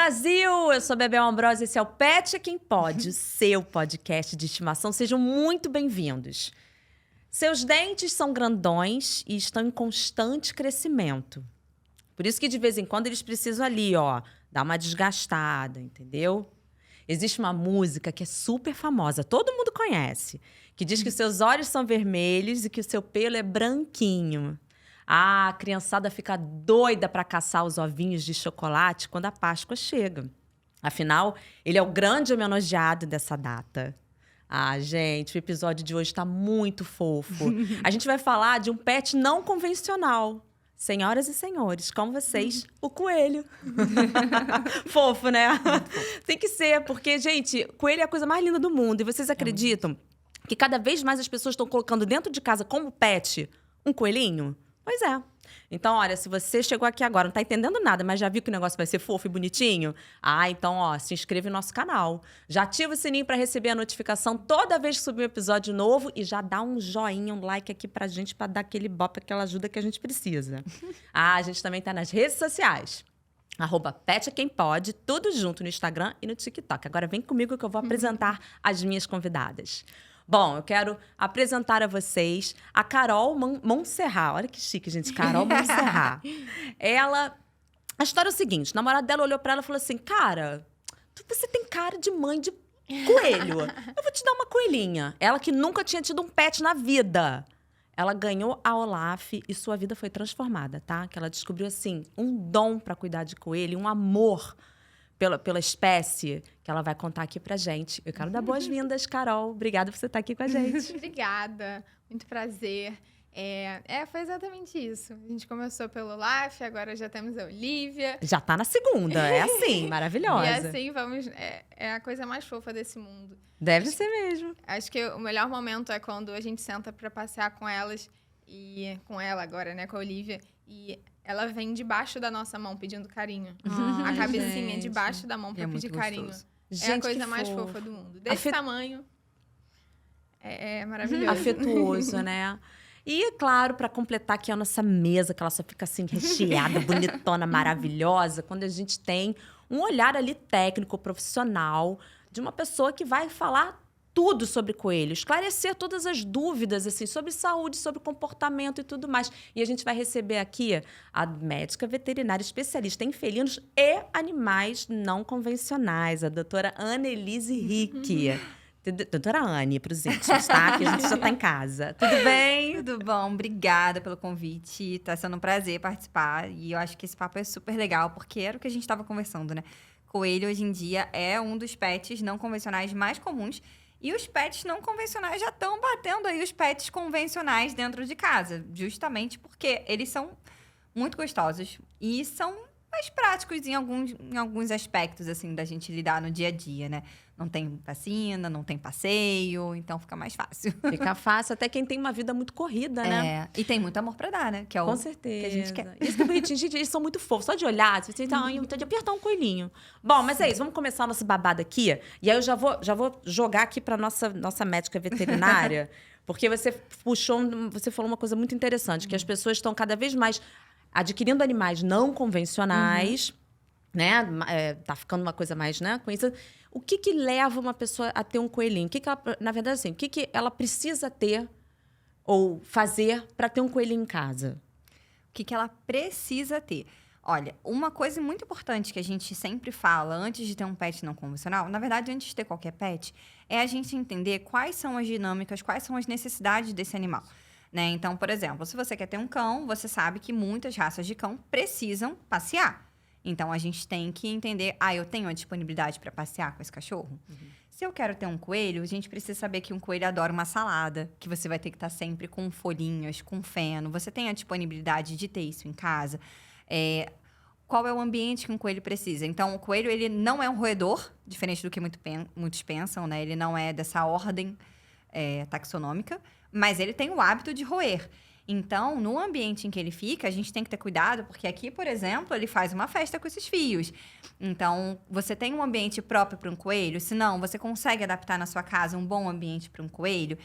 Brasil! Eu sou Bebel Ambrosio, esse é o Pet é Quem Pode, o seu podcast de estimação. Sejam muito bem-vindos. Seus dentes são grandões e estão em constante crescimento. Por isso que de vez em quando eles precisam ali, ó, dar uma desgastada, entendeu? Existe uma música que é super famosa, todo mundo conhece, que diz que os seus olhos são vermelhos e que o seu pelo é branquinho. Ah, a criançada fica doida para caçar os ovinhos de chocolate quando a Páscoa chega. Afinal, ele é o grande homenageado dessa data. Ah, gente, o episódio de hoje está muito fofo. A gente vai falar de um pet não convencional. Senhoras e senhores, com vocês, o coelho. Fofo, né? Tem que ser, porque, gente, coelho é a coisa mais linda do mundo. E vocês acreditam que cada vez mais as pessoas estão colocando dentro de casa como pet um coelhinho? Pois é. Então, olha, se você chegou aqui agora, não tá entendendo nada, mas já viu que o negócio vai ser fofo e bonitinho? Ah, então, ó, se inscreve no nosso canal. Já ativa o sininho pra receber a notificação toda vez que subir um episódio novo e já dá um joinha, um like aqui pra gente, pra dar aquele bop, aquela ajuda que a gente precisa. Ah, a gente também tá nas redes sociais. @Pet é Quem Pode, tudo junto no Instagram e no TikTok. Agora vem comigo que eu vou apresentar as minhas convidadas. Bom, eu quero apresentar a vocês a Carol Montserrat. Olha que chique, gente. Carol Montserrat. A história é o seguinte. O namorado dela olhou pra ela e falou assim, cara, você tem cara de mãe de coelho. Eu vou te dar uma coelhinha. Ela que nunca tinha tido um pet na vida. Ela ganhou a Olaf e sua vida foi transformada, tá? Que ela descobriu, assim, um dom pra cuidar de coelho, um amor pela espécie, que ela vai contar aqui pra gente. Eu quero dar boas-vindas, Carol. Obrigada por você estar aqui com a gente. Obrigada. Muito prazer. Foi exatamente isso. A gente começou pelo Olaf, agora já temos a Olivia. Já tá na segunda. É assim, maravilhosa. E assim, vamos... É a coisa mais fofa desse mundo. Deve ser mesmo. Acho que o melhor momento é quando a gente senta pra passear com elas, e com ela agora, né, com a Olivia, e ela vem debaixo da nossa mão pedindo carinho. A cabecinha debaixo da mão pra pedir carinho. Gente, é a coisa mais fofa do mundo. Desse tamanho. É maravilhoso. Afetuoso, né? E, claro, para completar aqui a nossa mesa, que ela só fica assim recheada, bonitona, maravilhosa, quando a gente tem um olhar ali técnico, profissional, de uma pessoa que vai falar tudo sobre coelho, esclarecer todas as dúvidas, assim, sobre saúde, sobre comportamento e tudo mais. E a gente vai receber aqui a médica veterinária especialista em felinos e animais não convencionais, a doutora Annelise Rick. Doutora Anne, para os íntimos, tá? Que a gente já tá em casa. Tudo bem? Tudo bom, obrigada pelo convite. Tá sendo um prazer participar. E eu acho que esse papo é super legal, porque era o que a gente estava conversando, né? Coelho, hoje em dia, é um dos pets não convencionais mais comuns. E os pets não convencionais já estão batendo aí os pets convencionais dentro de casa. Justamente porque eles são muito gostosos e são mais práticos em alguns aspectos, assim, da gente lidar no dia a dia, né? Não tem vacina, não tem passeio, então fica mais fácil. Fica fácil, até quem tem uma vida muito corrida, né? E tem muito amor pra dar, né? Que é Com o certeza. que a gente quer. Isso que é bonitinho. Gente, eles são muito fofos. Só de olhar, você tá vontade de apertar um coelhinho. Bom, mas é isso. Vamos começar o nosso babado aqui. E aí eu já vou jogar aqui pra nossa médica veterinária. Porque você falou uma coisa muito interessante. Que as pessoas estão cada vez mais adquirindo animais não convencionais, né? Tá ficando uma coisa mais, né? Conhecida. O que leva uma pessoa a ter um coelhinho? Na verdade, assim, o que ela precisa ter ou fazer para ter um coelhinho em casa? O que ela precisa ter? Olha, uma coisa muito importante que a gente sempre fala antes de ter um pet não convencional, na verdade, antes de ter qualquer pet, é a gente entender quais são as dinâmicas, quais são as necessidades desse animal. Né? Então, por exemplo, se você quer ter um cão, você sabe que muitas raças de cão precisam passear. Então, a gente tem que entender, eu tenho a disponibilidade para passear com esse cachorro? Se eu quero ter um coelho, a gente precisa saber que um coelho adora uma salada, que você vai ter que estar sempre com folhinhas, com feno. Você tem a disponibilidade de ter isso em casa? Qual é o ambiente que um coelho precisa? Então, o coelho, ele não é um roedor, diferente do que muitos pensam, né? Ele não é dessa ordem taxonômica, mas ele tem o hábito de roer. Então, no ambiente em que ele fica, a gente tem que ter cuidado, porque aqui, por exemplo, ele faz uma festa com esses fios. Então, você tem um ambiente próprio para um coelho? Se não, você consegue adaptar na sua casa um bom ambiente para um coelho?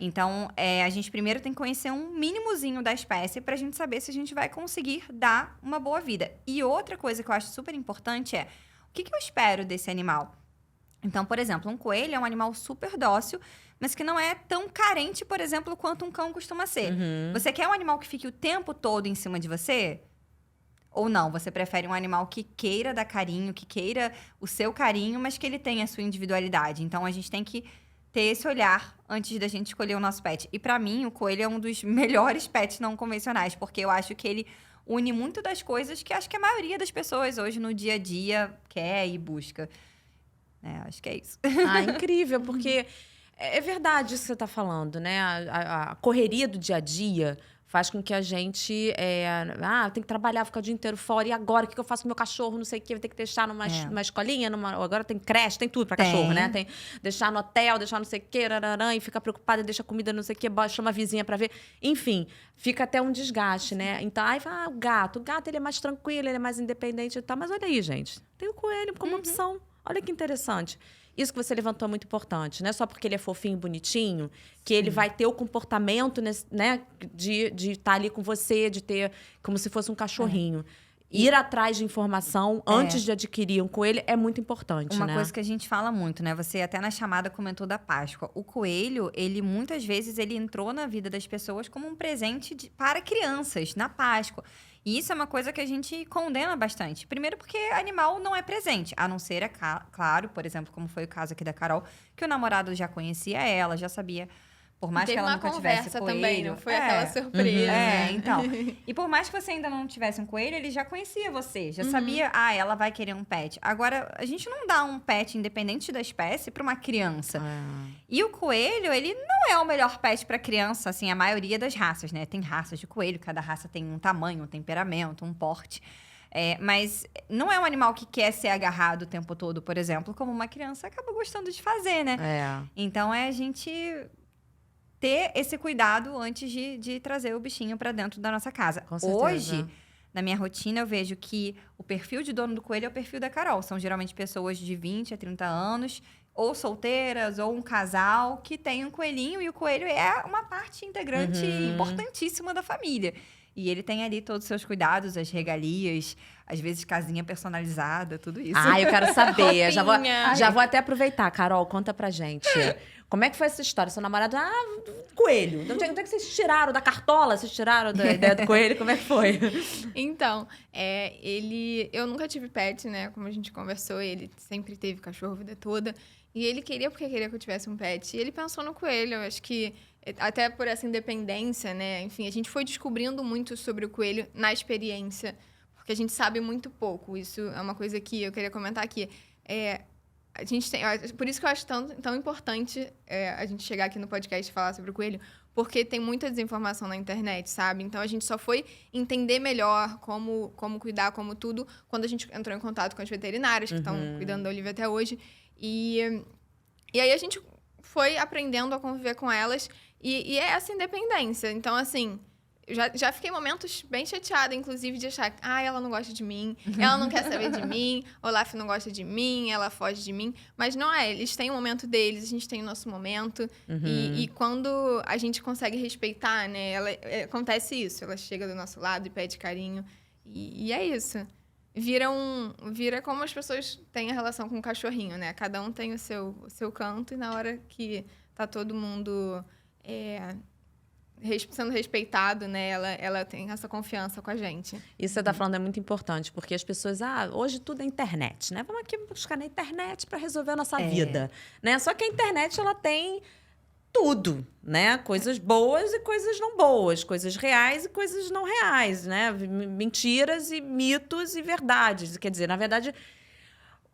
Então, a gente primeiro tem que conhecer um mínimozinho da espécie para a gente saber se a gente vai conseguir dar uma boa vida. E outra coisa que eu acho super importante é O que eu espero desse animal? Então, por exemplo, um coelho é um animal super dócil, mas que não é tão carente, por exemplo, quanto um cão costuma ser. Você quer um animal que fique o tempo todo em cima de você? Ou não? Você prefere um animal que queira dar carinho, que queira o seu carinho, mas que ele tenha a sua individualidade. Então, a gente tem que ter esse olhar antes da gente escolher o nosso pet. E pra mim, o coelho é um dos melhores pets não convencionais, porque eu acho que ele une muito das coisas que acho que a maioria das pessoas hoje no dia a dia quer e busca. Acho que é isso. Ah, incrível, porque é verdade isso que você está falando, né? A correria do dia a dia faz com que a gente tem que trabalhar, ficar o dia inteiro fora. E agora, o que eu faço com meu cachorro? Não sei o que, vou ter que deixar numa escolinha, agora tem creche, tem tudo para cachorro, né? Tem deixar no hotel, deixar não sei o que, e fica preocupada, deixa comida, não sei o que, chama a vizinha para ver. Enfim, fica até um desgaste, né? Então, aí fala, o gato ele é mais tranquilo, ele é mais independente e tal. Mas olha aí, gente, tem o coelho como opção. Olha que interessante. Isso que você levantou é muito importante. Não é só porque ele é fofinho, bonitinho, que ele vai ter o comportamento, né, de estar ali com você, de ter como se fosse um cachorrinho. Ir atrás de informação antes de adquirir um coelho é muito importante, Uma coisa que a gente fala muito, né? Você até na chamada comentou da Páscoa. O coelho, ele muitas vezes ele entrou na vida das pessoas como um presente para crianças, na Páscoa. E isso é uma coisa que a gente condena bastante. Primeiro porque animal não é presente, a não ser, claro, por exemplo, como foi o caso aqui da Carol, que o namorado já conhecia ela, já sabia, por mais que ela nunca tivesse coelho. Também, não foi aquela surpresa. Então. E por mais que você ainda não tivesse um coelho, ele já conhecia você, já sabia, ela vai querer um pet. Agora, a gente não dá um pet independente da espécie para uma criança. E o coelho, ele não é o melhor pet para criança, assim, a maioria das raças, né? Tem raças de coelho, cada raça tem um tamanho, um temperamento, um porte. Mas não é um animal que quer ser agarrado o tempo todo, por exemplo, como uma criança acaba gostando de fazer, né? Então, a gente ter esse cuidado antes de trazer o bichinho para dentro da nossa casa. Com certeza. Hoje, na minha rotina, eu vejo que o perfil de dono do coelho é o perfil da Carol. São geralmente pessoas de 20 a 30 anos, ou solteiras, ou um casal que tem um coelhinho. E o coelho é uma parte integrante importantíssima da família. E ele tem ali todos os seus cuidados, as regalias, às vezes casinha personalizada, tudo isso. Eu quero saber. já vou até aproveitar. Carol, conta pra gente. Como é que foi essa história? Seu namorado, coelho. Onde é que vocês tiraram da cartola? Vocês tiraram da ideia do coelho? Como é que foi? Então, eu nunca tive pet, né? Como a gente conversou, ele sempre teve cachorro a vida toda. E ele queria porque queria que eu tivesse um pet. E ele pensou no coelho. Eu acho que até por essa independência, né? Enfim, a gente foi descobrindo muito sobre o coelho na experiência. Porque a gente sabe muito pouco. Isso é uma coisa que eu queria comentar aqui. A gente tem, por isso que eu acho tão importante a gente chegar aqui no podcast e falar sobre o coelho, porque tem muita desinformação na internet, sabe? Então, a gente só foi entender melhor como cuidar, como tudo, quando a gente entrou em contato com as veterinárias, que estão cuidando da Olivia até hoje. E aí, a gente foi aprendendo a conviver com elas, e é essa independência. Então, assim, já fiquei momentos bem chateada, inclusive, de achar que ela não gosta de mim, ela não quer saber de mim, Olaf não gosta de mim, ela foge de mim. Mas não é, eles têm o momento deles, a gente tem o nosso momento. E quando a gente consegue respeitar, né, acontece isso. Ela chega do nosso lado e pede carinho. E é isso. Vira como as pessoas têm a relação com o cachorrinho, né? Cada um tem o seu canto, e na hora que tá todo mundo sendo respeitado, né? Ela tem essa confiança com a gente. Isso que você tá falando é muito importante, porque as pessoas, hoje tudo é internet, né? Vamos aqui buscar na internet para resolver a nossa vida, né? Só que a internet, ela tem tudo, né? Coisas boas e coisas não boas, coisas reais e coisas não reais, né? Mentiras e mitos e verdades. Quer dizer, na verdade,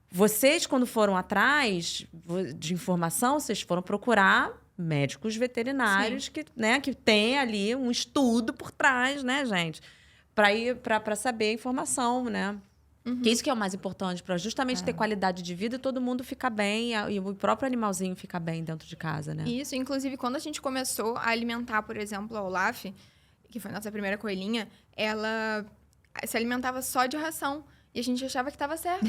vocês, quando foram atrás de informação, vocês foram procurar médicos veterinários que têm ali um estudo por trás, né, gente? Para saber a informação, né? Que isso que é o mais importante, para justamente ter qualidade de vida e todo mundo ficar bem, e o próprio animalzinho ficar bem dentro de casa, né? Isso, inclusive, quando a gente começou a alimentar, por exemplo, a Olaf, que foi a nossa primeira coelhinha, ela se alimentava só de ração. E a gente achava que estava certo,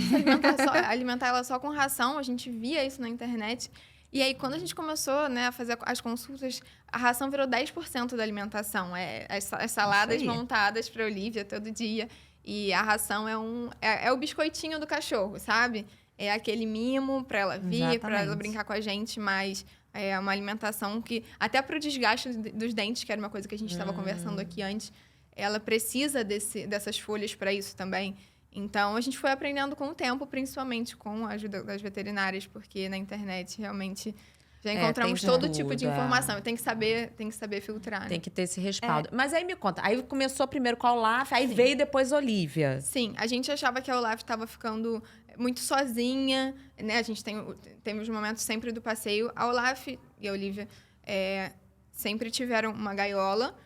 alimentar ela só com ração. A gente via isso na internet. E aí, quando a gente começou, né, a fazer as consultas, a ração virou 10% da alimentação. As saladas montadas para a Olivia todo dia. E a ração é o biscoitinho do cachorro, sabe? É aquele mimo para ela vir, para ela Exatamente. brincar com a gente, mas é uma alimentação que, até para o desgaste dos dentes, que era uma coisa que a gente estava conversando aqui antes, ela precisa dessas folhas para isso também. Então, a gente foi aprendendo com o tempo, principalmente com a ajuda das veterinárias, porque na internet realmente já encontramos tem todo de tipo de tudo, informação. Tem que saber filtrar, né? Tem que ter esse respaldo. Mas aí me conta, aí começou primeiro com a Olaf, aí veio depois Olivia. Sim, a gente achava que a Olaf estava ficando muito sozinha, né? A gente tem os momentos sempre do passeio. A Olaf e a Olivia sempre tiveram uma gaiola,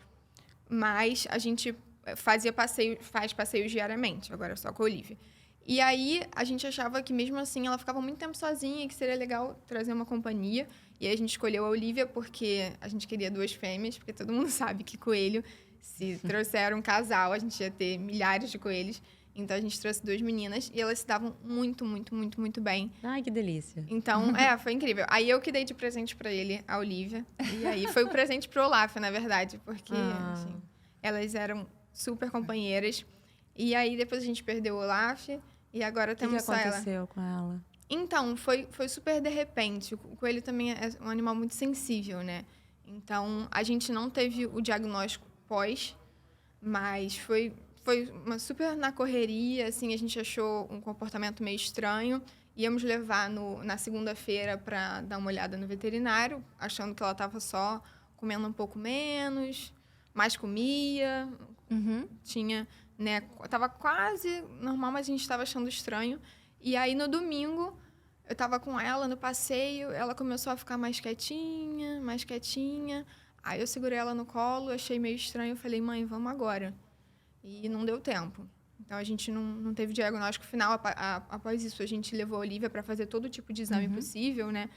mas a gente faz passeios diariamente, agora só com a Olivia. E aí, a gente achava que mesmo assim ela ficava muito tempo sozinha e que seria legal trazer uma companhia. E aí a gente escolheu a Olivia porque a gente queria 2 fêmeas, porque todo mundo sabe que coelho, se trouxer um casal, a gente ia ter milhares de coelhos. Então, a gente trouxe 2 meninas e elas se davam muito, muito, muito, muito bem. Ai, que delícia. Então, foi incrível. Aí, eu que dei de presente pra ele, a Olivia. E aí, foi o presente pro Olaf, na verdade. Porque, assim, elas eram super companheiras. E aí, depois a gente perdeu o Olaf. E agora temos só ela. O que aconteceu com ela? Então, foi super de repente. O coelho também é um animal muito sensível, né? Então, a gente não teve o diagnóstico pós, mas foi uma super na correria, assim, a gente achou um comportamento meio estranho. Íamos levar na segunda-feira para dar uma olhada no veterinário, achando que ela estava só comendo um pouco menos, mais comia, tinha, né, tava quase normal, mas a gente estava achando estranho. E aí, no domingo, eu estava com ela no passeio, ela começou a ficar mais quietinha, mais quietinha. Aí eu segurei ela no colo, achei meio estranho, falei, mãe, vamos agora. E não deu tempo. Então, a gente não teve diagnóstico final. Após isso, a gente levou a Olivia para fazer todo tipo de exame possível, né?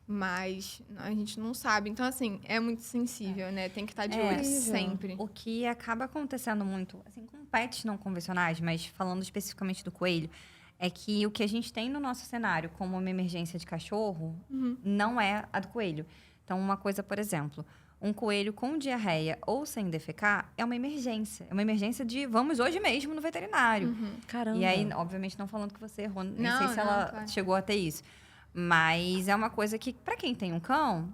Mas a gente não sabe. Então, assim, é muito sensível, né? Tem que estar de olho sempre. O que acaba acontecendo muito, assim, com pets não convencionais, mas falando especificamente do coelho, é que o que a gente tem no nosso cenário como uma emergência de cachorro não é a do coelho. Então, uma coisa, por exemplo, um coelho com diarreia ou sem defecar é uma emergência. É uma emergência de vamos hoje mesmo no veterinário. Caramba. E aí, obviamente, não falando que você errou, nem Não, sei se ela claro. chegou a ter isso. Mas é uma coisa que, para quem tem um cão,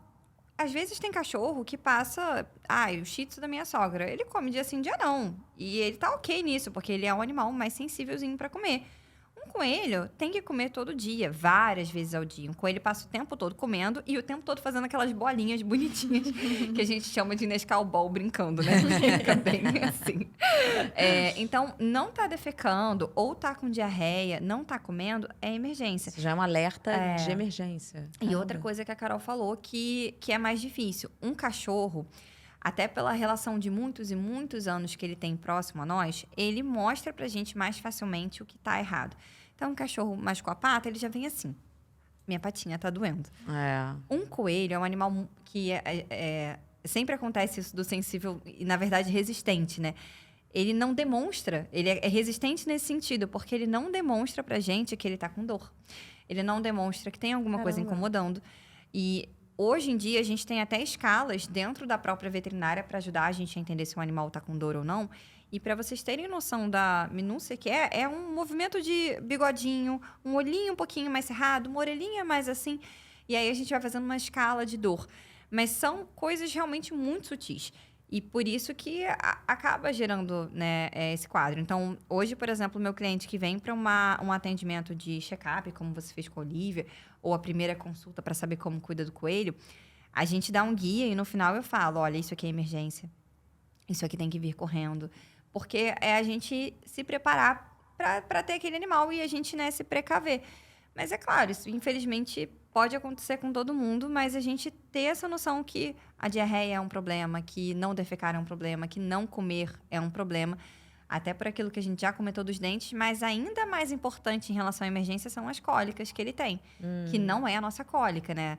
às vezes tem cachorro que passa... o shih tzu da minha sogra, ele come dia sim, dia não. E ele tá ok nisso, porque ele é um animal mais sensívelzinho para comer. Um coelho tem que comer todo dia, várias vezes ao dia. Um coelho passa o tempo todo comendo e o tempo todo fazendo aquelas bolinhas bonitinhas que a gente chama de Nescau Ball brincando, né? Fica bem assim. Então, não tá defecando ou tá com diarreia, não tá comendo, é emergência. Isso já é um alerta de emergência. E Caramba. outra coisa que a Carol falou que é mais difícil. Um cachorro, até pela relação de muitos e muitos anos que ele tem próximo a nós, ele mostra pra gente mais facilmente o que tá errado. Então, um cachorro machucou a pata, ele já vem assim. Minha patinha tá doendo. Um coelho é um animal que sempre acontece isso do sensível e, na verdade, resistente, né? Ele não demonstra, ele é resistente nesse sentido, porque ele não demonstra pra gente que ele tá com dor. Ele não demonstra que tem alguma coisa incomodando. E hoje em dia, a gente tem até escalas dentro da própria veterinária para ajudar a gente a entender se o animal tá com dor ou não. E para vocês terem noção da minúcia que é um movimento de bigodinho, um olhinho um pouquinho mais cerrado, uma orelhinha mais assim. E aí a gente vai fazendo uma escala de dor. Mas são coisas realmente muito sutis. E por isso que acaba gerando, né, esse quadro. Então, hoje, por exemplo, o meu cliente que vem para um atendimento de check-up, como você fez com a Olivia, ou a primeira consulta para saber como cuida do coelho, a gente dá um guia e no final eu falo, olha, isso aqui é emergência. Isso aqui tem que vir correndo. Porque é a gente se preparar para ter aquele animal e a gente, né, se precaver. Mas é claro, isso infelizmente pode acontecer com todo mundo, mas a gente ter essa noção que a diarreia é um problema, que não defecar é um problema, que não comer é um problema, até por aquilo que a gente já comentou dos dentes, mas ainda mais importante em relação à emergência são as cólicas que ele tem, que não é a nossa cólica, né?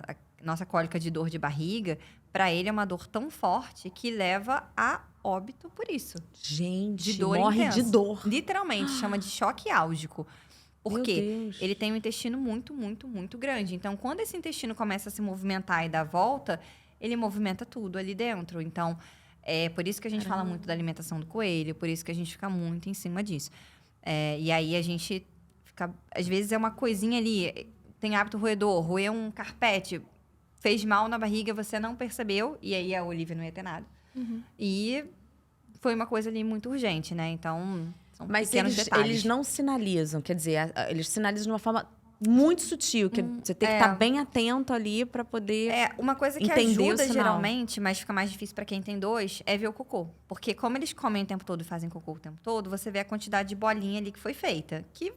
A nossa cólica de dor de barriga, para ele é uma dor tão forte que leva a óbito por isso. Gente, De dor morre intensa. de dor. Literalmente, chama de choque álgico. Por Meu quê? Deus. Ele tem um intestino muito, muito, muito grande. Então, quando esse intestino começa a se movimentar e dar volta, ele movimenta tudo ali dentro. Então, É por isso que a gente fala muito da alimentação do coelho, por isso que a gente fica muito em cima disso. E aí a gente fica... Às vezes é uma coisinha ali, tem hábito roedor, roer um carpete, fez mal na barriga, você não percebeu, e aí a Olivia não ia ter nada. E foi uma coisa ali muito urgente, né? Então, são pequenos detalhes. Eles não sinalizam, quer dizer, eles sinalizam de uma forma muito sutil, que você tem que estar bem atento ali para poder uma coisa que ajuda geralmente, mas fica mais difícil para quem tem 2, é ver o cocô. Porque como eles comem o tempo todo e fazem cocô o tempo todo, você vê a quantidade de bolinha ali que foi feita. Que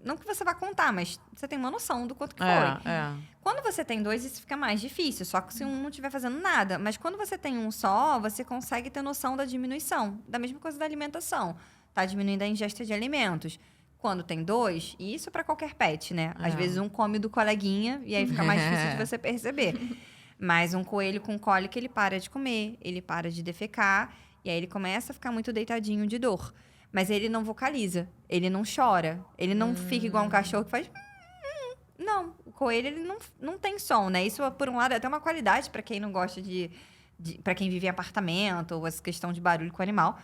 não que você vai contar, mas você tem uma noção do quanto que foi. Quando você tem 2, isso fica mais difícil, só que se um não estiver fazendo nada. Mas quando você tem um só, você consegue ter noção da diminuição. Da mesma coisa da alimentação. Tá diminuindo a ingesta de alimentos. Quando tem 2, e isso para qualquer pet, né? Às vezes um come do coleguinha e aí fica mais difícil de você perceber. Mas um coelho com cólica, ele para de comer, ele para de defecar, e aí ele começa a ficar muito deitadinho de dor. Mas ele não vocaliza, ele não chora, ele não fica igual um cachorro que faz... Não, o coelho, ele não tem som, né? Isso, por um lado, é até uma qualidade para quem não gosta para quem vive em apartamento, ou essa questão de barulho com o animal.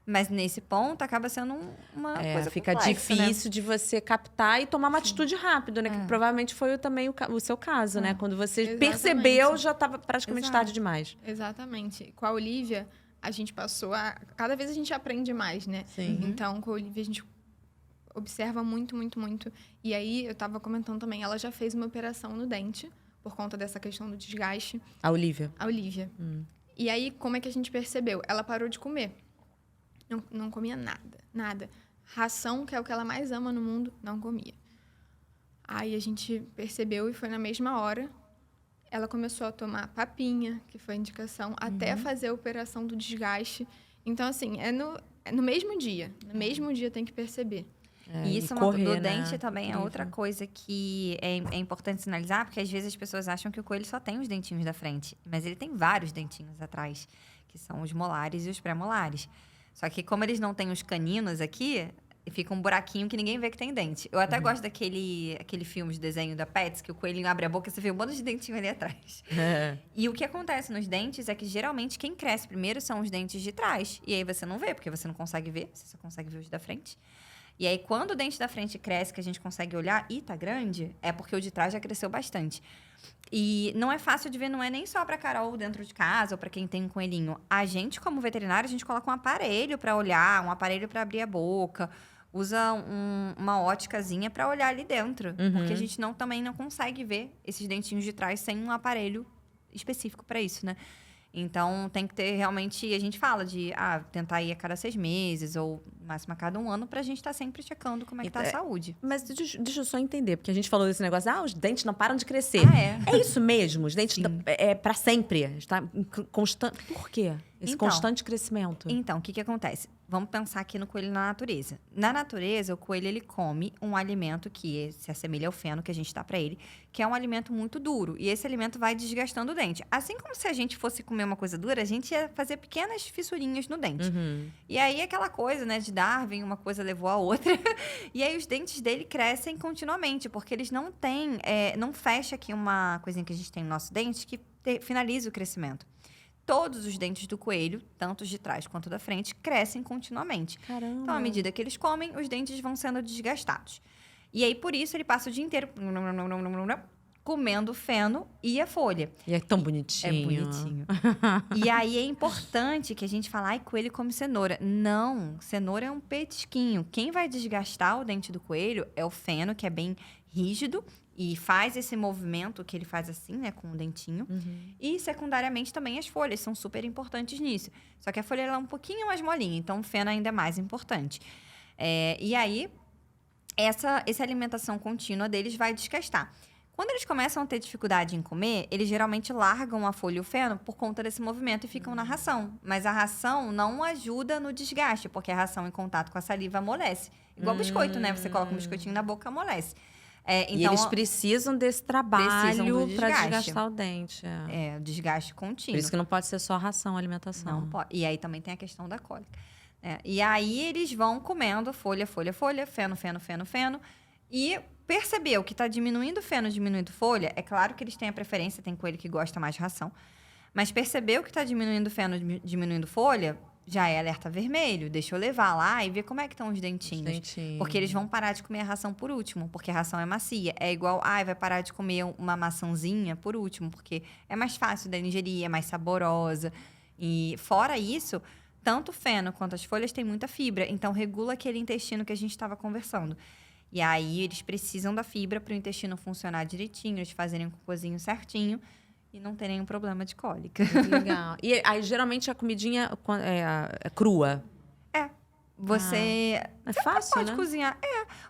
Mas nesse ponto acaba sendo uma coisa fica complexa, difícil, né? de você captar e tomar uma atitude rápida, né? Que provavelmente foi também o seu caso, né? Quando você percebeu, já estava praticamente tarde demais. Exatamente. Com a Olivia, a gente passou a... Cada vez a gente aprende mais, né? Sim. Então, com a Olivia, a gente observa muito, muito, muito. E aí, eu estava comentando também, ela já fez uma operação no dente, por conta dessa questão do desgaste. A Olivia. A Olivia. E aí, como é que a gente percebeu? Ela parou de comer. Não comia nada, nada. Ração, que é o que ela mais ama no mundo, não comia. Aí a gente percebeu e foi na mesma hora. Ela começou a tomar papinha, que foi a indicação, até fazer a operação do desgaste. Então, assim, é no mesmo dia. No mesmo dia tem que perceber. E isso do dente também é outra coisa que é importante sinalizar, porque às vezes as pessoas acham que o coelho só tem os dentinhos da frente. Mas ele tem vários dentinhos atrás, que são os molares e os pré-molares. Só que como eles não têm os caninos aqui, fica um buraquinho que ninguém vê que tem dente. Eu até gosto daquele filme de desenho da Pets, que o coelhinho abre a boca e você vê um monte de dentinho ali atrás. E o que acontece nos dentes é que, geralmente, quem cresce primeiro são os dentes de trás. E aí você não vê, porque você não consegue ver, você só consegue ver os da frente. E aí, quando o dente da frente cresce, que a gente consegue olhar e tá grande, é porque o de trás já cresceu bastante. E não é fácil de ver, não é nem só para Carol dentro de casa ou para quem tem um coelhinho. A gente, como veterinário, a gente coloca um aparelho para olhar, um aparelho para abrir a boca, usa uma óticazinha para olhar ali dentro. Porque a gente também não consegue ver esses dentinhos de trás sem um aparelho específico para isso, né? Então, tem que ter realmente... A gente fala de tentar ir a cada 6 meses ou máximo a cada 1 ano pra gente estar sempre checando como é que tá a saúde. Mas deixa eu só entender, porque a gente falou desse negócio, os dentes não param de crescer. É isso mesmo? Os dentes é para sempre? Está constante. Por quê? Esse constante crescimento. Então, o que acontece? Vamos pensar aqui no coelho na natureza. Na natureza, o coelho, ele come um alimento que se assemelha ao feno que a gente dá para ele, que é um alimento muito duro. E esse alimento vai desgastando o dente. Assim como se a gente fosse comer uma coisa dura, a gente ia fazer pequenas fissurinhas no dente. E aí, aquela coisa, né, de Darwin, uma coisa levou a outra. E aí, os dentes dele crescem continuamente, porque eles não têm... não fecha aqui uma coisinha que a gente tem no nosso dente que finaliza o crescimento. Todos os dentes do coelho, tanto os de trás quanto da frente, crescem continuamente. Caramba. Então, à medida que eles comem, os dentes vão sendo desgastados. E aí, por isso, ele passa o dia inteiro comendo feno e a folha. E é tão bonitinho. É bonitinho. E aí, é importante que a gente fale, coelho come cenoura. Não, cenoura é um petisquinho. Quem vai desgastar o dente do coelho é o feno, que é bem rígido, e faz esse movimento que ele faz assim, né, com o dentinho. E, secundariamente, também as folhas são super importantes nisso. Só que a folha ela é um pouquinho mais molinha, então o feno ainda é mais importante. E aí, essa alimentação contínua deles vai desgastar. Quando eles começam a ter dificuldade em comer, eles geralmente largam a folha e o feno por conta desse movimento e ficam na ração. Mas a ração não ajuda no desgaste, porque a ração em contato com a saliva amolece. Igual biscoito, né? Você coloca um biscoitinho na boca, amolece. Então, e eles precisam desse trabalho para desgastar o dente. O desgaste contínuo. Por isso que não pode ser só ração, alimentação. Não pode. E aí também tem a questão da cólica. E aí eles vão comendo folha, feno, feno. E percebeu que está diminuindo feno, diminuindo folha. É claro que eles têm a preferência, tem coelho que gosta mais de ração. Mas percebeu que está diminuindo feno, diminuindo folha, já é alerta vermelho. Deixa eu levar lá e ver como é que estão os dentinhos. Porque eles vão parar de comer a ração por último, porque a ração é macia. É igual, vai parar de comer uma maçãzinha por último, porque é mais fácil da ingerir, é mais saborosa. E fora isso, tanto o feno quanto as folhas têm muita fibra, então regula aquele intestino que a gente estava conversando. E aí eles precisam da fibra para o intestino funcionar direitinho, eles fazerem o cocôzinho certinho e não ter nenhum problema de cólica. Muito legal. E aí, geralmente, a comidinha é crua. Você fácil, pode né? cozinhar.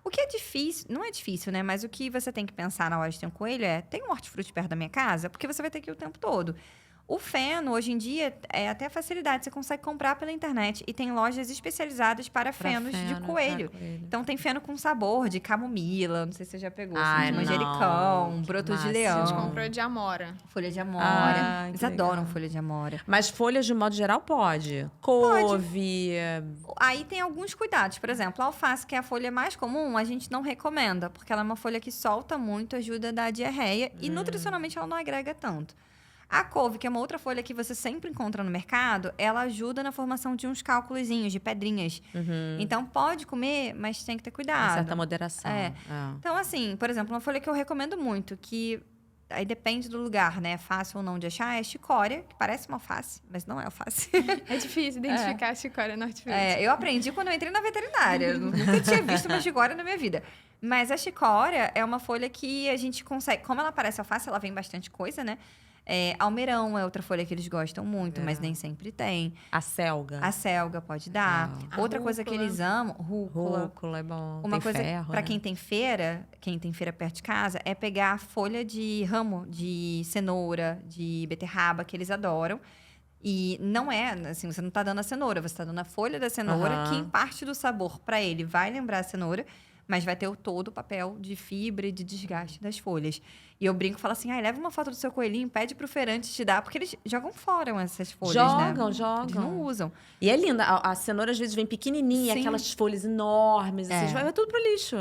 O que é difícil, não é difícil, né? Mas o que você tem que pensar na hora de ter um coelho tem um hortifruti perto da minha casa? Porque você vai ter que ir o tempo todo. O feno, hoje em dia, é até facilidade. Você consegue comprar pela internet. E tem lojas especializadas para fenos de coelho. Então, tem feno com sabor de camomila. Não sei se você já pegou. Assim, de manjericão, broto de leão. A gente comprou de amora. Folha de amora. Eles adoram folha de amora. Mas folhas, de modo geral, pode. Couve. Aí tem alguns cuidados. Por exemplo, a alface, que é a folha mais comum, a gente não recomenda. Porque ela é uma folha que solta muito, ajuda a dar diarreia. E, nutricionalmente, ela não agrega tanto. A couve, que é uma outra folha que você sempre encontra no mercado, ela ajuda na formação de uns cálculozinhos, de pedrinhas. Então, pode comer, mas tem que ter cuidado. Uma certa moderação. Então, assim, por exemplo, uma folha que eu recomendo muito, que aí depende do lugar, né? Fácil ou não de achar, é a chicória, que parece uma alface, mas não é alface. É difícil identificar a chicória no hortifruti. Eu aprendi quando eu entrei na veterinária. Eu nunca tinha visto uma chicória na minha vida. Mas a chicória é uma folha que a gente consegue... Como ela parece alface, ela vem bastante coisa, né? Almeirão é outra folha que eles gostam muito, mas nem sempre tem. A selga. A selga pode dar. Outra coisa que eles amam, rúcula. Rúcula é bom. Uma tem coisa ferro, para né? quem tem feira perto de casa, é pegar a folha de ramo de cenoura, de beterraba, que eles adoram. E não é, assim, você não tá dando a cenoura, você tá dando a folha da cenoura, que em parte do sabor para ele vai lembrar a cenoura, mas vai ter todo o papel de fibra e de desgaste das folhas. E eu brinco e falo assim, leva uma foto do seu coelhinho, pede pro feirante te dar, porque eles jogam fora essas folhas, né? Jogam. Eles não usam. E é linda. A cenoura, às vezes, vem pequenininha, Sim. aquelas folhas enormes. Assim, vai tudo pro lixo.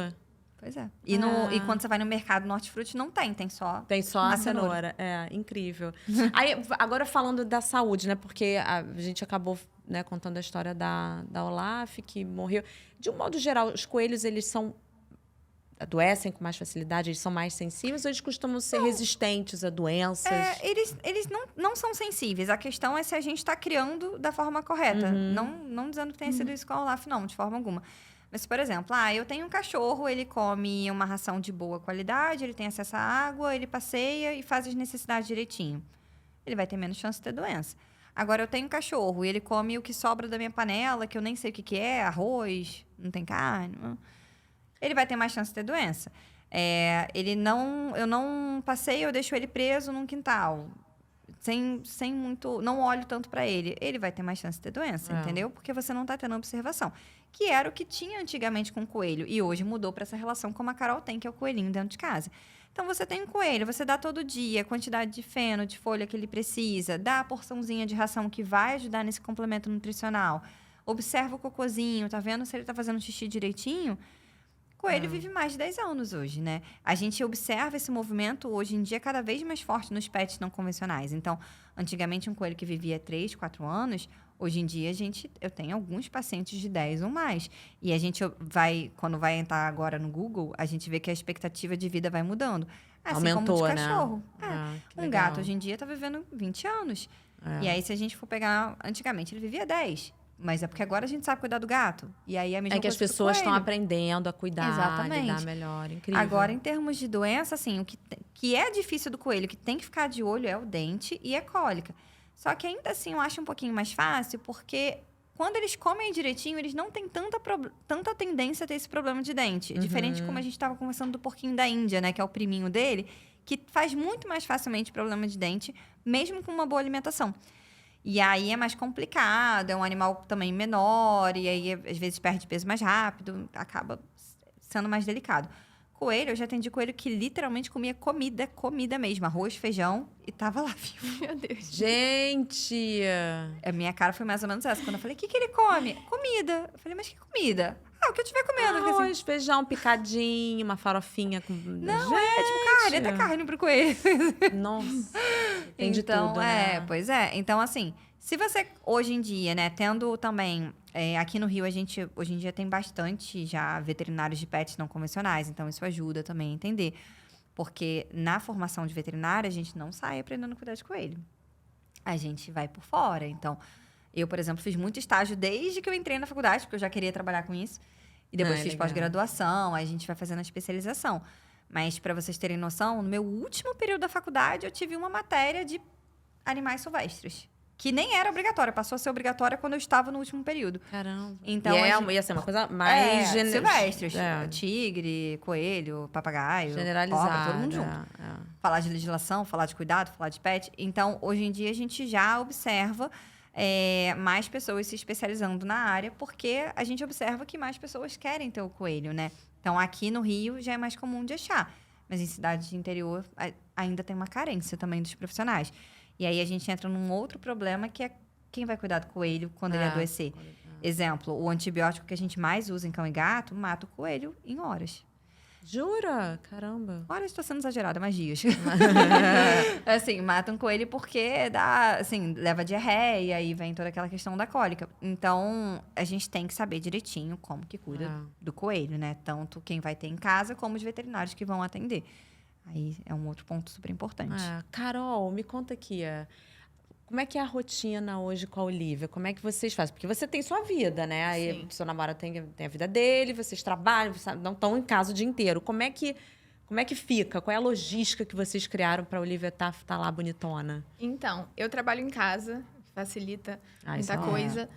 Pois é. E quando você vai no mercado, no hortifruti, não tem só... Tem só a cenoura. Incrível. Aí, agora falando da saúde, né? Porque a gente acabou, né, contando a história da Olaf, que morreu. De um modo geral, os coelhos, eles adoecem com mais facilidade? Eles são mais sensíveis ou eles costumam ser resistentes a doenças? Eles não são sensíveis. A questão é se a gente está criando da forma correta. Não dizendo que tenha sido isso com a Olaf, não, de forma alguma. Mas, por exemplo, eu tenho um cachorro, ele come uma ração de boa qualidade, ele tem acesso à água, ele passeia e faz as necessidades direitinho. Ele vai ter menos chance de ter doença. Agora, eu tenho um cachorro e ele come o que sobra da minha panela, que eu nem sei o que é, arroz, não tem carne. Ele vai ter mais chance de ter doença. Eu não passeio, eu deixo ele preso num quintal. Sem muito... Não olho tanto para ele. Ele vai ter mais chance de ter doença, entendeu? Porque você não está tendo observação. Que era o que tinha antigamente com o coelho. E hoje mudou para essa relação como a Carol tem, que é o coelhinho dentro de casa. Então, você tem um coelho, você dá todo dia a quantidade de feno, de folha que ele precisa, dá a porçãozinha de ração que vai ajudar nesse complemento nutricional. Observa o cocôzinho, tá vendo se ele tá fazendo xixi direitinho? Coelho vive mais de 10 anos hoje, né? A gente observa esse movimento hoje em dia cada vez mais forte nos pets não convencionais. Então, antigamente um coelho que vivia 3, 4 anos, hoje em dia eu tenho alguns pacientes de 10 ou mais. E a gente quando vai entrar agora no Google, a gente vê que a expectativa de vida vai mudando. Assim aumentou, como de cachorro. Né? Um gato hoje em dia tá vivendo 20 anos. E aí, se a gente for pegar, antigamente ele vivia 10. Mas é porque agora a gente sabe cuidar do gato. E aí a mesma que as coisa pessoas estão aprendendo a cuidar, exatamente, lidar melhor. Incrível. Agora, em termos de doença, assim, o que é difícil do coelho, que tem que ficar de olho é o dente e a cólica. Só que ainda assim eu acho um pouquinho mais fácil, porque quando eles comem direitinho, eles não têm tanta tendência a ter esse problema de dente. Diferente de como a gente estava conversando do porquinho da Índia, né? Que é o priminho dele, que faz muito mais facilmente problema de dente, mesmo com uma boa alimentação. E aí é mais complicado, é um animal também menor, e aí às vezes perde peso mais rápido, acaba sendo mais delicado. Coelho, eu já atendi coelho que literalmente comia comida mesmo, arroz, feijão, e tava lá vivo. Meu Deus. Gente! A minha cara foi mais ou menos essa. Quando eu falei, o que ele come? Comida. Eu falei, mas que comida? O que eu tiver comendo. Arroz, feijão, picadinho, uma farofinha com... Não, gente, tipo carne, até carne pro coelho. Nossa. Tem de Então, tudo, né? pois é. Então, assim, se você, hoje em dia, né, tendo também... aqui no Rio, a gente, hoje em dia, tem bastante já veterinários de pets não convencionais. Então, isso ajuda também a entender. Porque na formação de veterinária, a gente não sai aprendendo a cuidar de coelho. A gente vai por fora. Então, eu, por exemplo, fiz muito estágio desde que eu entrei na faculdade, porque eu já queria trabalhar com isso. E depois fiz legal. pós-graduação, aí a gente vai fazendo a especialização. Mas, para vocês terem noção, no meu último período da faculdade, eu tive uma matéria de animais silvestres. Que nem era obrigatória, passou a ser obrigatória quando eu estava no último período. Caramba. Então, ia ser uma coisa mais silvestres. Tigre, coelho, papagaio, cobra, todo mundo junto. Falar de legislação, falar de cuidado, falar de pet. Então, hoje em dia, a gente já observa mais pessoas se especializando na área, porque a gente observa que mais pessoas querem ter o coelho, né? Então, aqui no Rio, já é mais comum de achar. Mas em cidades de interior, ainda tem uma carência também dos profissionais. E aí, a gente entra num outro problema, que é quem vai cuidar do coelho quando ele adoecer. Exemplo, o antibiótico que a gente mais usa em cão e gato mata o coelho em horas. Jura? Caramba. Horas, estou sendo exagerada, mas dias. Assim, mata um coelho porque dá, assim, leva diarreia e vem toda aquela questão da cólica. Então, a gente tem que saber direitinho como que cuida do coelho, né? Tanto quem vai ter em casa, como os veterinários que vão atender. Aí é um outro ponto super importante. Carol, me conta aqui. Como é que é a rotina hoje com a Olivia? Como é que vocês fazem? Porque você tem sua vida, né? Aí seu namorado tem a vida dele, vocês trabalham, não estão em casa o dia inteiro. Como é que fica? Qual é a logística que vocês criaram para a Olivia tá lá bonitona? Então, eu trabalho em casa, facilita muita coisa.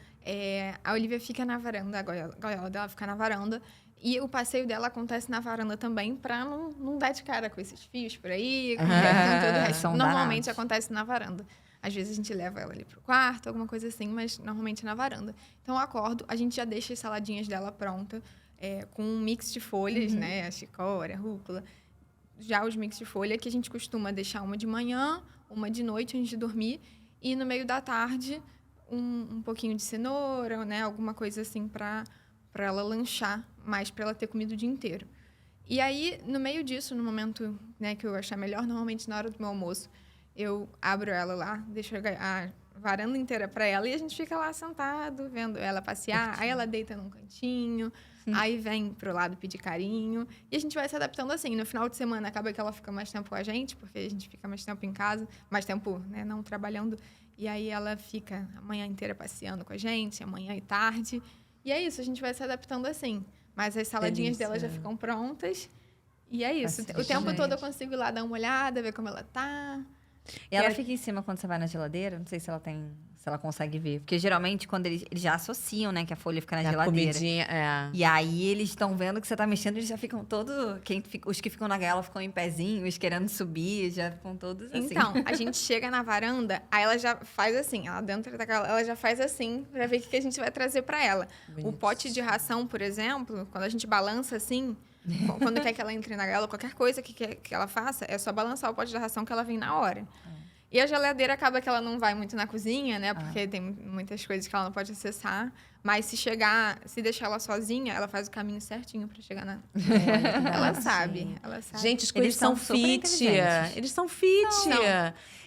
A Olivia fica na varanda, a gaiola dela fica na varanda. E o passeio dela acontece na varanda também, pra não dar de cara com esses fios por aí, com todo o resto. Normalmente acontece na varanda. Às vezes a gente leva ela ali pro quarto, alguma coisa assim, mas normalmente na varanda. Então eu acordo, a gente já deixa as saladinhas dela pronta, com um mix de folhas, né? A chicória, a rúcula. Já os mix de folha, que a gente costuma deixar uma de manhã, uma de noite antes de dormir. E no meio da tarde, um pouquinho de cenoura, né? Alguma coisa assim para ela lanchar, mais para ela ter comido o dia inteiro. E aí, no meio disso, no momento, né, que eu achar melhor, normalmente na hora do meu almoço, eu abro ela lá, deixo a varanda inteira para ela e a gente fica lá sentado, vendo ela passear. Aí ela deita num cantinho, aí vem pro lado pedir carinho. E a gente vai se adaptando assim. No final de semana, acaba que ela fica mais tempo com a gente, porque a gente fica mais tempo em casa, mais tempo, né, não trabalhando. E aí ela fica a manhã inteira passeando com a gente, amanhã e tarde. E é isso, a gente vai se adaptando assim. Mas as saladinhas dela já ficam prontas. E é isso. O tempo todo eu consigo ir lá dar uma olhada, ver como ela tá. E ela fica em cima quando você vai na geladeira? Não sei se ela consegue ver. Porque geralmente, quando eles já associam, né, que a folha fica na geladeira. Comidinha, E aí, eles estão vendo que você tá mexendo, eles já ficam todos... Os que ficam na gaiola ficam em pezinho, os querendo subir, já ficam todos assim. Então, a gente chega na varanda, aí ela já faz assim, ela dentro da gaiola, ela já faz assim, pra ver o que a gente vai trazer pra ela. O pote de ração, por exemplo, quando a gente balança assim... Quando quer que ela entre na gaiola, qualquer coisa que ela faça, é só balançar o pote de ração que ela vem na hora. E a geladeira acaba que ela não vai muito na cozinha, né? Porque tem muitas coisas que ela não pode acessar. Mas se deixar ela sozinha, ela faz o caminho certinho pra chegar na... Ela sabe. Gente, eles são fit. Eles são fit.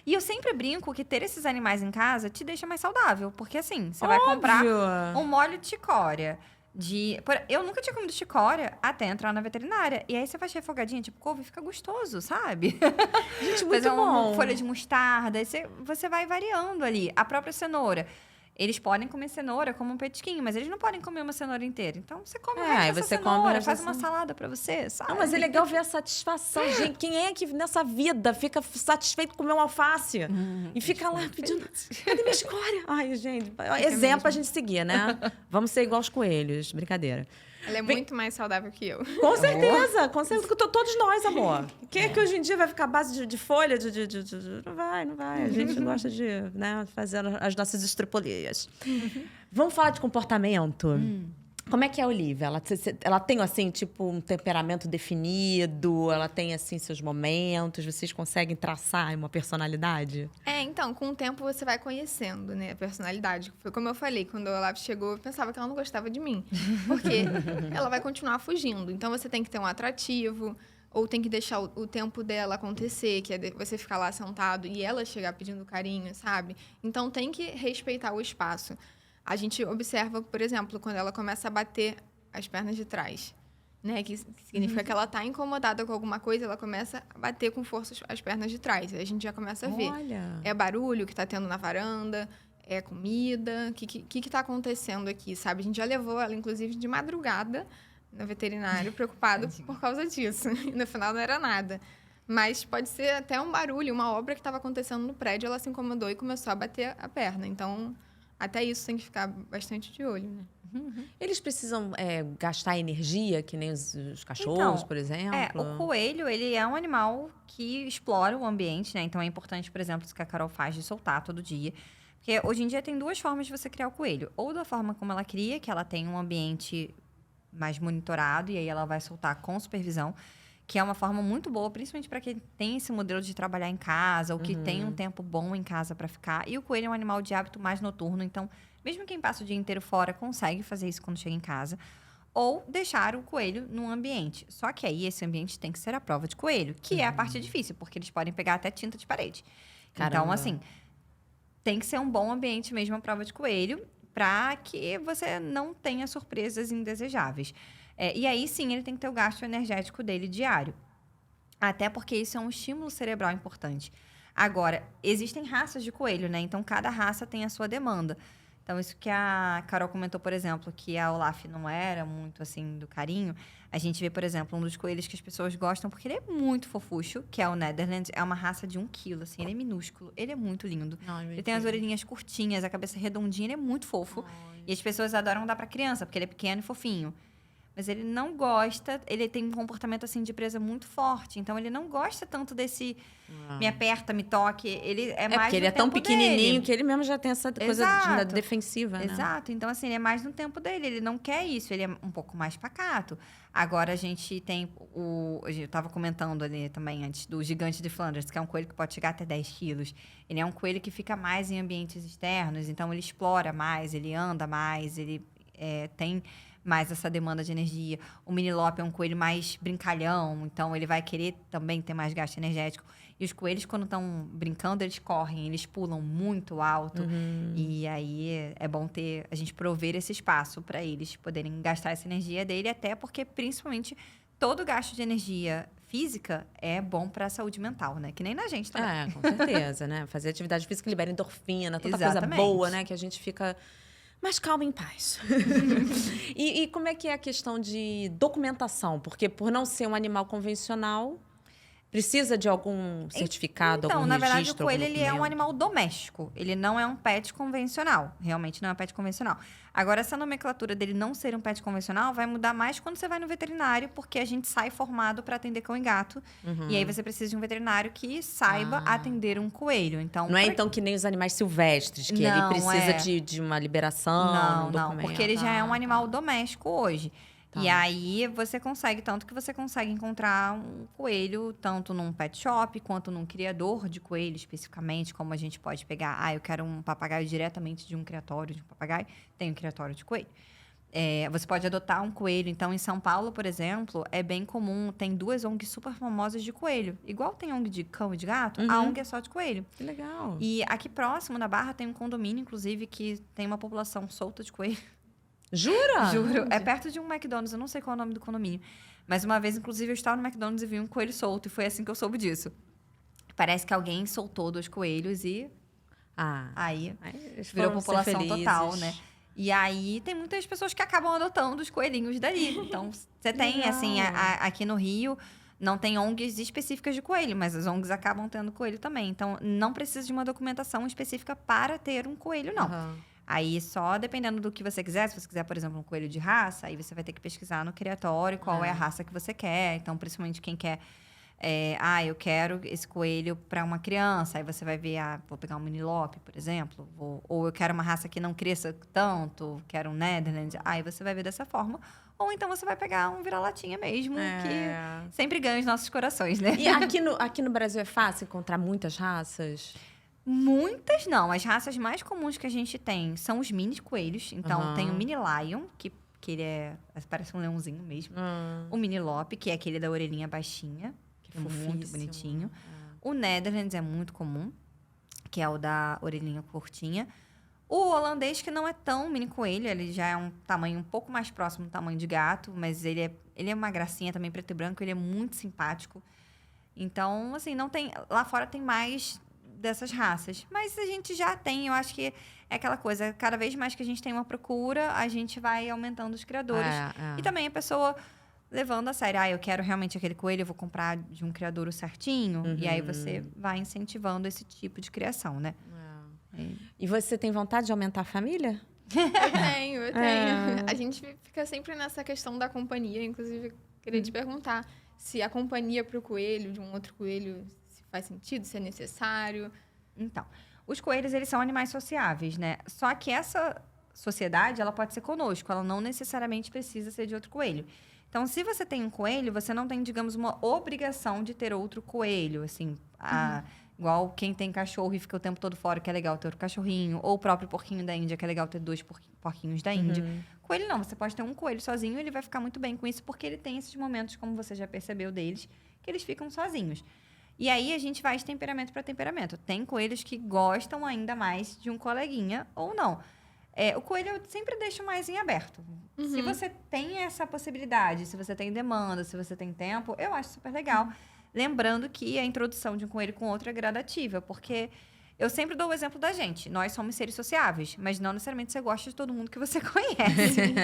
E eu sempre brinco que ter esses animais em casa te deixa mais saudável. Porque assim, você vai comprar um molho de chicória. Eu nunca tinha comido chicória até entrar na veterinária. E aí você faz refogadinha, tipo couve, fica gostoso, sabe? Gente, muito bom. Folha de mostarda, aí você vai variando ali. A própria cenoura. Eles podem comer cenoura como um petisquinho, mas eles não podem comer uma cenoura inteira. Então, você come o resto dessa cenoura, faz uma salada pra você, sabe? Não, mas é legal ver a satisfação. Gente, quem é que nessa vida fica satisfeito com comer um alface? E fica lá pedindo, cadê minha escória? Ai, gente, exemplo a gente seguir, né? Vamos ser igual os coelhos, brincadeira. Ela é muito mais saudável que eu. Com certeza, todos nós, amor. Quem é que hoje em dia vai ficar à base de folha? Não vai. A gente gosta de, né, fazer as nossas estripolias. Vamos falar de comportamento? Como é que é a Olivia? Ela tem, assim, tipo, um temperamento definido? Ela tem, assim, seus momentos? Vocês conseguem traçar uma personalidade? Então, com o tempo você vai conhecendo, né, a personalidade. Foi como eu falei, quando ela chegou, eu pensava que ela não gostava de mim. Porque ela vai continuar fugindo. Então, você tem que ter um atrativo, ou tem que deixar o tempo dela acontecer, que é você ficar lá sentado e ela chegar pedindo carinho, sabe? Então tem que respeitar o espaço. A gente observa, por exemplo, quando ela começa a bater as pernas de trás, né? Que significa que ela tá incomodada com alguma coisa, ela começa a bater com força as pernas de trás. Aí a gente já começa a ver. Olha. É barulho que tá tendo na varanda, é comida, o que tá acontecendo aqui, sabe? A gente já levou ela, inclusive, de madrugada no veterinário, preocupado por causa disso. E no final não era nada. Mas pode ser até um barulho, uma obra que estava acontecendo no prédio, ela se incomodou e começou a bater a perna. Então, até isso tem que ficar bastante de olho, né? Eles precisam gastar energia, que nem os cachorros, Então, por exemplo? O coelho, ele é um animal que explora o ambiente, né? Então, é importante, por exemplo, isso que a Carol faz de soltar todo dia. Porque hoje em dia tem duas formas de você criar o coelho. Ou da forma como ela cria, que ela tem um ambiente mais monitorado, e aí ela vai soltar com supervisão, que é uma forma muito boa, principalmente para quem tem esse modelo de trabalhar em casa, ou que tem um tempo bom em casa para ficar. E o coelho é um animal de hábito mais noturno, então, mesmo quem passa o dia inteiro fora, consegue fazer isso quando chega em casa. Ou deixar o coelho num ambiente. Só que aí, esse ambiente tem que ser a prova de coelho, que é a parte difícil, porque eles podem pegar até tinta de parede. Caramba. Então, assim, tem que ser um bom ambiente mesmo a prova de coelho, para que você não tenha surpresas indesejáveis. E aí, sim, ele tem que ter o gasto energético dele diário. Até porque isso é um estímulo cerebral importante. Agora, existem raças de coelho, né? Então, cada raça tem a sua demanda. Então, isso que a Carol comentou, por exemplo, que a Olaf não era muito, assim, do carinho. A gente vê, por exemplo, um dos coelhos que as pessoas gostam, porque ele é muito fofucho, que é o Netherlands. É uma raça de 1 quilo, assim. Ele é minúsculo, ele é muito lindo. Ele tem as orelhinhas curtinhas, a cabeça redondinha, ele é muito fofo. E as pessoas adoram dar pra criança, porque ele é pequeno e fofinho. Mas ele não gosta, ele tem um comportamento, assim, de presa muito forte. Então, ele não gosta tanto desse me aperta, me toque. Ele é mais porque ele é tão pequenininho que ele mesmo já tem essa coisa defensiva, né? Exato. Então, assim, ele é mais no tempo dele. Ele não quer isso. Ele é um pouco mais pacato. Agora, a gente tem eu estava comentando ali também antes do gigante de Flanders, que é um coelho que pode chegar até 10 quilos. Ele é um coelho que fica mais em ambientes externos. Então, ele explora mais, ele anda mais, ele tem mais essa demanda de energia. O Mini Lope é um coelho mais brincalhão, então ele vai querer também ter mais gasto energético. E os coelhos, quando estão brincando, eles correm, eles pulam muito alto. E aí é bom a gente prover esse espaço para eles poderem gastar essa energia dele, até porque, principalmente, todo gasto de energia física é bom para a saúde mental, né? Que nem na gente também. Com certeza, né? Fazer atividade física libera endorfina, tanta Exatamente. coisa boa, né? Que a gente fica mais calma, em paz. E como é que é a questão de documentação? Porque por não ser um animal convencional, precisa de algum certificado, então, algum na registro? verdade, o coelho ele é um documento? animal doméstico. Ele não é um pet convencional. Realmente não é um pet convencional. Agora, essa nomenclatura dele não ser um pet convencional vai mudar mais quando você vai no veterinário, porque a gente sai formado para atender cão e gato. E aí você precisa de um veterinário que saiba atender um coelho. Então, Não é então que nem os animais silvestres, que ele precisa de uma liberação, Não, porque ele já é um animal doméstico hoje. Tá. E aí você consegue, tanto que você consegue encontrar um coelho tanto num pet shop quanto num criador de coelho especificamente, como a gente pode pegar, eu quero um papagaio diretamente de um criatório de um papagaio, tem um criatório de coelho. Você pode adotar um coelho. Então, em São Paulo, por exemplo, é bem comum, tem 2 ONGs super famosas de coelho. Igual tem ONG de cão e de gato, a ONG é só de coelho. Que legal. E aqui próximo, na Barra, tem um condomínio, inclusive, que tem uma população solta de coelho. Jura? Juro. É perto de um McDonald's, eu não sei qual é o nome do condomínio. Mas uma vez, inclusive, eu estava no McDonald's e vi um coelho solto. E foi assim que eu soube disso. Parece que alguém soltou 2 coelhos e aí virou população total, né? E aí tem muitas pessoas que acabam adotando os coelhinhos dali. Então, você tem, assim, aqui no Rio, não tem ONGs específicas de coelho, mas as ONGs acabam tendo coelho também. Então, não precisa de uma documentação específica para ter um coelho, não. Aí, só dependendo do que você quiser, se você quiser, por exemplo, um coelho de raça, aí você vai ter que pesquisar no criatório qual é a raça que você quer. Então, principalmente quem quer... eu quero esse coelho para uma criança. Aí você vai ver, vou pegar um Mini Lope, por exemplo. Ou eu quero uma raça que não cresça tanto, quero um Netherlands. Aí você vai ver dessa forma. Ou então você vai pegar um vira-latinha mesmo, que sempre ganha os nossos corações, né? E aqui no Brasil é fácil encontrar muitas raças? Muitas não. As raças mais comuns que a gente tem são os mini coelhos. Então, tem o Mini Lion, que que ele parece um leãozinho mesmo. O Mini Lope, que é aquele da orelhinha baixinha, que é muito bonitinho. O Netherlands é muito comum, que é o da orelhinha curtinha. O holandês, que não é tão mini coelho, ele já é um tamanho um pouco mais próximo do tamanho de gato, mas ele é uma gracinha também, preto e branco, ele é muito simpático. Então, assim, não tem... Lá fora tem mais dessas raças. Mas a gente já tem, eu acho que é aquela coisa, cada vez mais que a gente tem uma procura, a gente vai aumentando os criadores. E também a pessoa levando a sério, eu quero realmente aquele coelho, eu vou comprar de um criadouro certinho. E aí você vai incentivando esse tipo de criação, né? E você tem vontade de aumentar a família? Eu tenho. A gente fica sempre nessa questão da companhia. Inclusive, queria te perguntar se a companhia para o coelho, de um outro coelho, se faz sentido, se é necessário. Então, os coelhos, eles são animais sociáveis, né? Só que essa sociedade, ela pode ser conosco. Ela não necessariamente precisa ser de outro coelho. Então, se você tem um coelho, você não tem, digamos, uma obrigação de ter outro coelho, assim... Igual quem tem cachorro e fica o tempo todo fora, que é legal ter outro cachorrinho. Ou o próprio porquinho da Índia, que é legal ter 2 porquinhos da Índia. Coelho não, você pode ter um coelho sozinho e ele vai ficar muito bem com isso, porque ele tem esses momentos, como você já percebeu deles, que eles ficam sozinhos. E aí, a gente vai de temperamento para temperamento. Tem coelhos que gostam ainda mais de um coleguinha ou não. O coelho eu sempre deixo mais em aberto. Se você tem essa possibilidade, se você tem demanda, se você tem tempo, eu acho super legal. Lembrando que a introdução de um coelho com outro é gradativa, porque eu sempre dou o exemplo da gente. Nós somos seres sociáveis, mas não necessariamente você gosta de todo mundo que você conhece.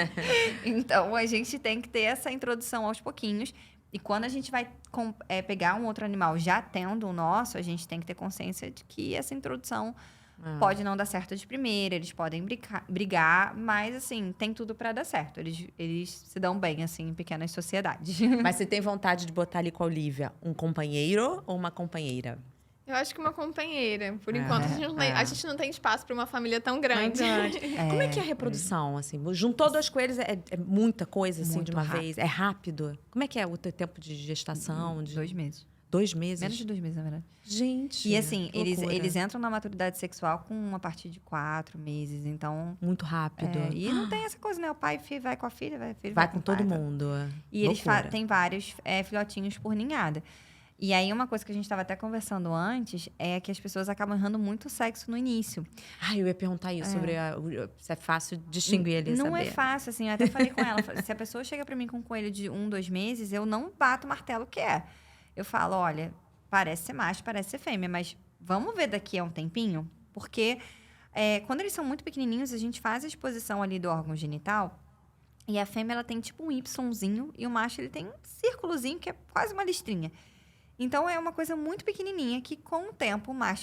Então, a gente tem que ter essa introdução aos pouquinhos. E quando a gente vai pegar um outro animal já tendo o nosso, a gente tem que ter consciência de que essa introdução pode não dar certo de primeira, eles podem brigar, mas, assim, tem tudo para dar certo. Eles se dão bem, assim, em pequenas sociedades. Mas você tem vontade de botar ali com a Olivia um companheiro ou uma companheira? Eu acho que uma companheira. Por enquanto, a gente não tem espaço para uma família tão grande. Como é que é a reprodução, assim? Juntou 2 coelhos, é muita coisa, assim, Muito de uma rápido. vez? É rápido? Como é que é o teu tempo de gestação? 2 meses. 2 meses? Menos de 2 meses, na verdade. Gente, E assim, que loucura. eles entram na maturidade sexual com a partir de 4 meses, então... Muito rápido. E não tem essa coisa, né? O pai vai com a filha, filho Vai com o todo pai, mundo. E eles Loucura. têm vários filhotinhos por ninhada. E aí, uma coisa que a gente estava até conversando antes é que as pessoas acabam errando muito sexo no início. Eu ia perguntar isso, sobre se é fácil distinguir ali, Não saber. é fácil, assim. Eu até falei com ela, se a pessoa chega para mim com um coelho de 1, 2 meses, eu não bato o martelo que é. Eu falo, olha... Parece ser macho, parece ser fêmea, mas vamos ver daqui a um tempinho? Porque quando eles são muito pequenininhos, a gente faz a exposição ali do órgão genital e a fêmea ela tem tipo um Yzinho e o macho ele tem um círculozinho que é quase uma listrinha. Então, é uma coisa muito pequenininha que com o tempo a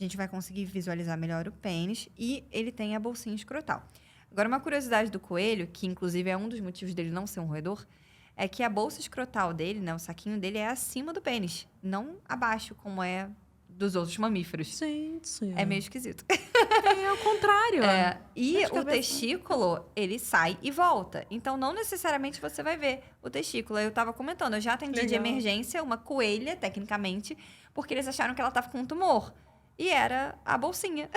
gente vai conseguir visualizar melhor o pênis e ele tem a bolsinha escrotal. Agora, uma curiosidade do coelho, que inclusive é um dos motivos dele não ser um roedor, é que a bolsa escrotal dele, né, o saquinho dele é acima do pênis, não abaixo, como é dos outros mamíferos. Gente. É meio esquisito. É ao contrário. E o testículo, ele sai e volta. Então, não necessariamente você vai ver o testículo. Eu tava comentando, eu já atendi de emergência uma coelha, tecnicamente, porque eles acharam que ela tava com um tumor. E era a bolsinha.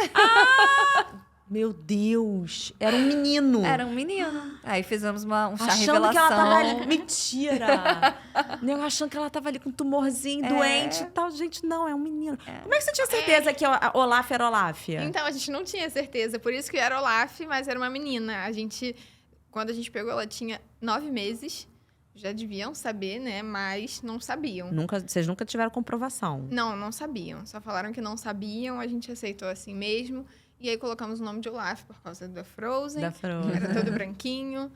Meu Deus! Era um menino. Era um menino. Aí fizemos um chá Achando revelação. que ela tava ali. Mentira! Eu achando que ela tava ali com um tumorzinho, doente e tal. Gente, não, é um menino. Como é que você tinha certeza que a Olaf era Olaf? Então, a gente não tinha certeza. Por isso que era Olaf, mas era uma menina. Quando a gente pegou, ela tinha 9 meses. Já deviam saber, né? Mas não sabiam. Vocês nunca tiveram comprovação? Não sabiam. Só falaram que não sabiam. A gente aceitou assim mesmo. E aí colocamos o nome de Olaf por causa da Frozen. Era todo branquinho.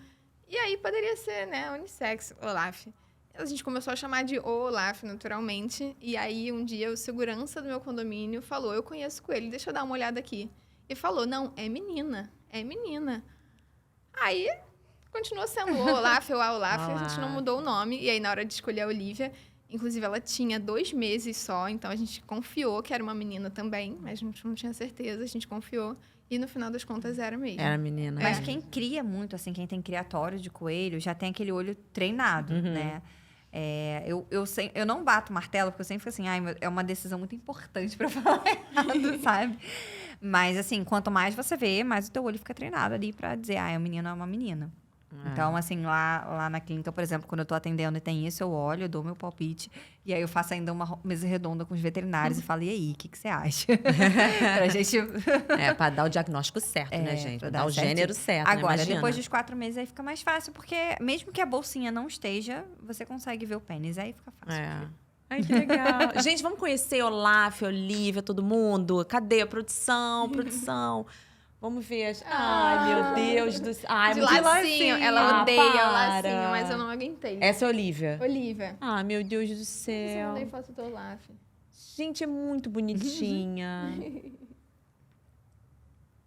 E aí poderia ser, né, unissex, Olaf. A gente começou a chamar de Olaf, naturalmente. E aí um dia o segurança do meu condomínio falou, eu conheço coelho, deixa eu dar uma olhada aqui. E falou, não, é menina. Aí continua sendo o Olaf ou a Olaf, a gente não mudou o nome. E aí na hora de escolher a Olivia... Inclusive, ela tinha 2 meses só, então a gente confiou que era uma menina também, mas a gente não tinha certeza, a gente confiou. E no final das contas era mesmo. Era menina. Mas quem cria muito, assim, quem tem criatório de coelho, já tem aquele olho treinado, né? Eu não bato martelo, porque eu sempre fico assim, é uma decisão muito importante pra falar errado, sabe? Mas, assim, quanto mais você vê, mais o teu olho fica treinado ali pra dizer, é um menino ou é uma menina. Então, assim, lá na clínica, por exemplo, quando eu tô atendendo e tem isso, eu olho, eu dou meu palpite. E aí eu faço ainda uma mesa redonda com os veterinários e falo, e aí, o que você acha? Pra gente... Pra dar o diagnóstico certo, né, gente? Pra dar o certinho. gênero certo, Agora, né? depois dos 4 meses, aí fica mais fácil. Porque mesmo que a bolsinha não esteja, você consegue ver o pênis. Aí fica fácil. Ai, que legal. Gente, vamos conhecer Olaf, Olivia, todo mundo? Cadê a produção? Produção. Vamos ver. Ai, meu Deus do céu. Ai, De muito lacinho. Ela odeia o para. lacinho, mas eu não aguentei. Essa é a Olivia. Olivia. Ah, meu Deus do Eu céu. mandei foto do Olaf. Gente, é muito bonitinha.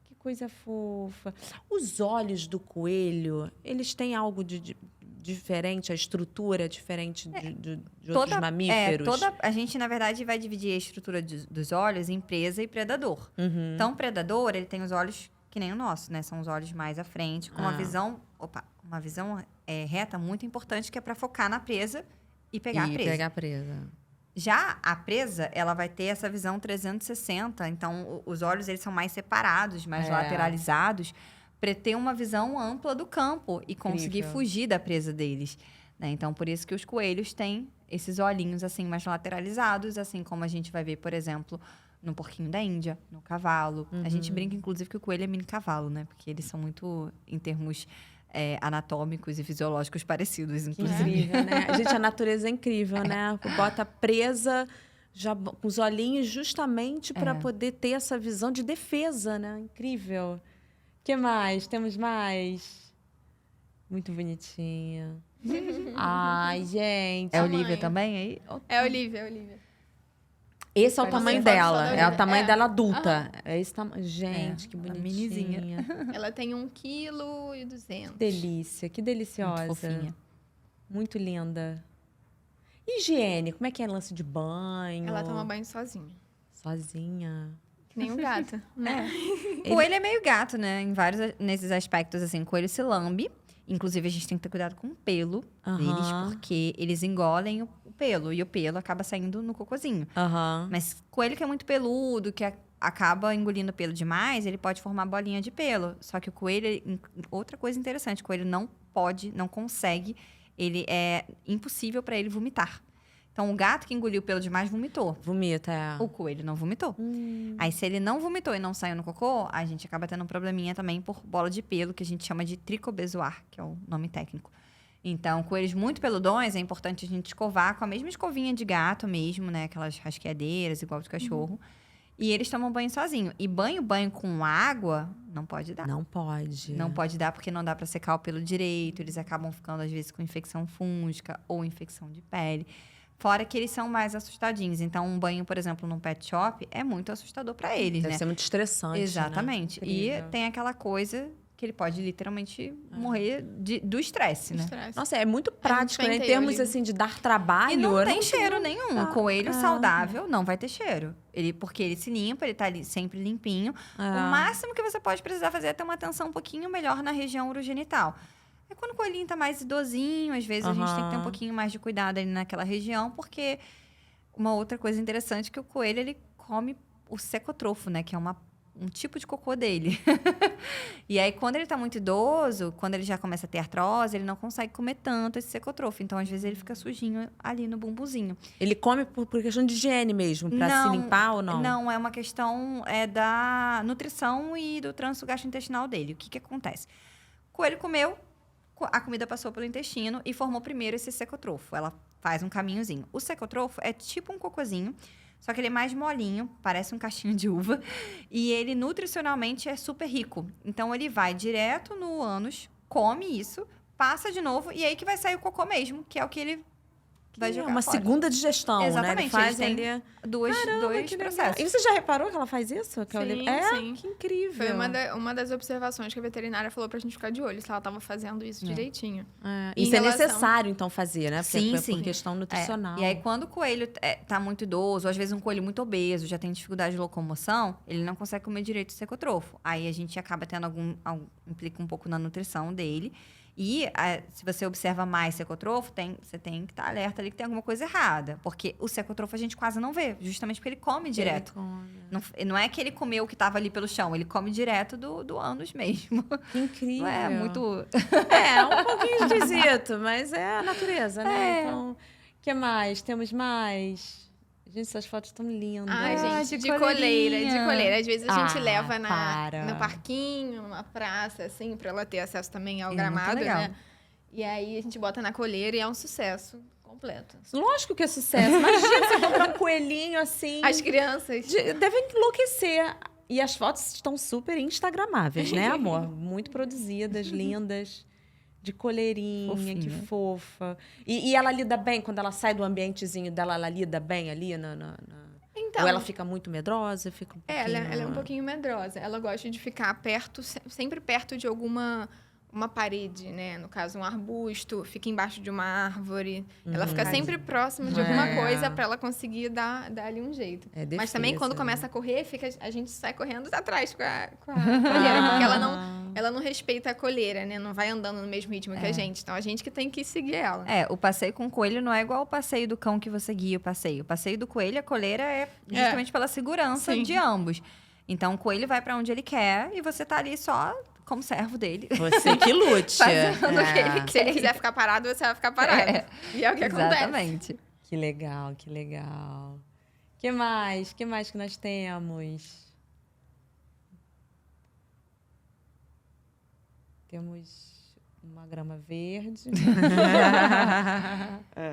Que coisa fofa. Os olhos do coelho, eles têm algo de diferente, a estrutura é diferente de outros mamíferos? A gente, na verdade, vai dividir a estrutura dos olhos em presa e predador. Então, o predador, ele tem os olhos que nem o nosso, né? São os olhos mais à frente, com uma visão reta muito importante, que é para focar na presa e pegar a presa. Já a presa, ela vai ter essa visão 360. Então, os olhos, eles são mais separados, mais lateralizados, para ter uma visão ampla do campo e conseguir fugir da presa deles. Né? Então, por isso que os coelhos têm esses olhinhos assim mais lateralizados, assim como a gente vai ver, por exemplo, no porquinho da Índia, no cavalo. A gente brinca, inclusive, que o coelho é mini cavalo, né? Porque eles são muito, em termos anatômicos e fisiológicos, parecidos, inclusive. Incrível, né? Gente, a natureza é incrível, né? Bota presa já com os olhinhos justamente para poder ter essa visão de defesa, né? Incrível. O que mais? Temos mais? Muito bonitinha. Ai, gente. É Olivia também aí? É Olivia. Esse é o tamanho dela. É o tamanho dela adulta. Aham. É esse tamanho. Gente, que bonitinha. Minizinha. Ela tem 1,2 kg. Que delícia, que deliciosa. Muito fofinha. Muito linda. Higiene, como é que é lance de banho? Ela toma banho sozinha. Sozinha. Que nem um gato, né? Coelho é meio gato, né? Nesses aspectos, assim. O coelho se lambe. Inclusive, a gente tem que ter cuidado com o pelo deles, porque eles engolem o pelo. E o pelo acaba saindo no cocôzinho. Mas coelho que é muito peludo, que acaba engolindo pelo demais, ele pode formar bolinha de pelo. Só que o coelho... Outra coisa interessante, o coelho não consegue... Ele é impossível para ele vomitar. Então, o gato que engoliu pelo demais vomitou. Vomita, é. O coelho não vomitou. Aí, se ele não vomitou e não saiu no cocô, a gente acaba tendo um probleminha também por bola de pelo, que a gente chama de tricobezoar, que é o nome técnico. Então, coelhos muito peludões, é importante a gente escovar com a mesma escovinha de gato mesmo, né? Aquelas rasqueadeiras, igual de cachorro. E eles tomam banho sozinho. E banho com água, não pode dar. Não pode. Não pode dar porque não dá para secar o pelo direito. Eles acabam ficando, às vezes, com infecção fúngica ou infecção de pele. Fora que eles são mais assustadinhos. Então, um banho, por exemplo, num pet shop é muito assustador para eles, Deve né? ser muito estressante, Exatamente. Né? E tem aquela coisa que ele pode literalmente morrer do estresse, né? Nossa, é muito prático, né? Em penteio termos, ali. assim, de dar trabalho. E não eu tem cheiro nenhum. Ah, O coelho saudável não vai ter cheiro. Porque ele se limpa, ele tá ali sempre limpinho. O máximo que você pode precisar fazer é ter uma atenção um pouquinho melhor na região urogenital. É quando o coelhinho tá mais idosinho, às vezes a gente tem que ter um pouquinho mais de cuidado ali naquela região, porque uma outra coisa interessante é que o coelho, ele come o secotrofo, né? Que é um tipo de cocô dele. E aí, quando ele tá muito idoso, quando ele já começa a ter artrose, ele não consegue comer tanto esse secotrofo. Então, às vezes, ele fica sujinho ali no bumbuzinho. Ele come por questão de higiene mesmo, pra se limpar ou não? Não, é uma questão da nutrição e do trânsito gastrointestinal dele. O que acontece? O coelho comeu, a comida passou pelo intestino e formou primeiro esse secotrofo. Ela faz um caminhozinho. O secotrofo é tipo um cocôzinho, só que ele é mais molinho, parece um cachinho de uva. E ele, nutricionalmente, é super rico. Então, ele vai direto no ânus, come isso, passa de novo, e aí que vai sair o cocô mesmo, que é o que ele vai jogar uma fora. segunda digestão, Exatamente, né? Ele faz eles têm ali... dois que processos. legal. E você já reparou que ela faz isso? Que Sim. Que incrível. Foi uma das observações que a veterinária falou pra gente ficar de olho, se ela tava fazendo isso direitinho. Isso Em é relação- necessário, então, fazer, né? Porque Sim. por questão nutricional. E aí, quando o coelho tá muito idoso, ou às vezes um coelho muito obeso, já tem dificuldade de locomoção, ele não consegue comer direito o secotrofo. Aí a gente acaba tendo implica um pouco na nutrição dele. E se você observa mais secotrofo, você tem que estar alerta ali que tem alguma coisa errada. Porque o secotrofo a gente quase não vê, justamente porque ele come direto. Não é que ele comeu o que estava ali pelo chão, ele come direto do ânus mesmo. Que incrível. Não é muito... É, um pouquinho esquisito, mas é a natureza, né? Então, o que mais? Temos mais? Gente, essas fotos estão lindas. Ai, gente, de coleirinha. coleira. Às vezes a gente leva para. no parquinho, numa praça, assim, pra ela ter acesso também ao É gramado, muito legal. né? E aí a gente bota na coleira e é um sucesso completo. Lógico que é sucesso. Imagina você comprar um coelhinho assim. As crianças... Devem enlouquecer. E as fotos estão super instagramáveis, né, amor? Muito produzidas, lindas. De coleirinha, Fofinha. que fofa. E ela lida bem, quando ela sai do ambientezinho dela, ela lida bem ali Então, Ou ela fica muito medrosa, fica um pouquinho... ela é um pouquinho medrosa. Ela gosta de ficar perto, sempre perto de uma parede, né? No caso, um arbusto, fica embaixo de uma árvore. Ela fica sempre próxima de alguma coisa para ela conseguir dar ali um jeito. Mas também, quando começa a correr, a gente sai correndo atrás com a coleira, porque ela não respeita a coleira, né? Não vai andando no mesmo ritmo que a gente. Então, a gente que tem que seguir ela. O passeio com o coelho não é igual o passeio do cão que você guia o passeio. O passeio do coelho, a coleira é justamente pela segurança de ambos. Então, o coelho vai para onde ele quer e você tá ali só como servo dele. Você que lute. Fazendo o que ele quer. Se ele quiser ficar parado, você vai ficar parado. E é o que acontece. Exatamente. Que legal, que legal. Que mais? Que mais que nós temos? Temos uma grama verde.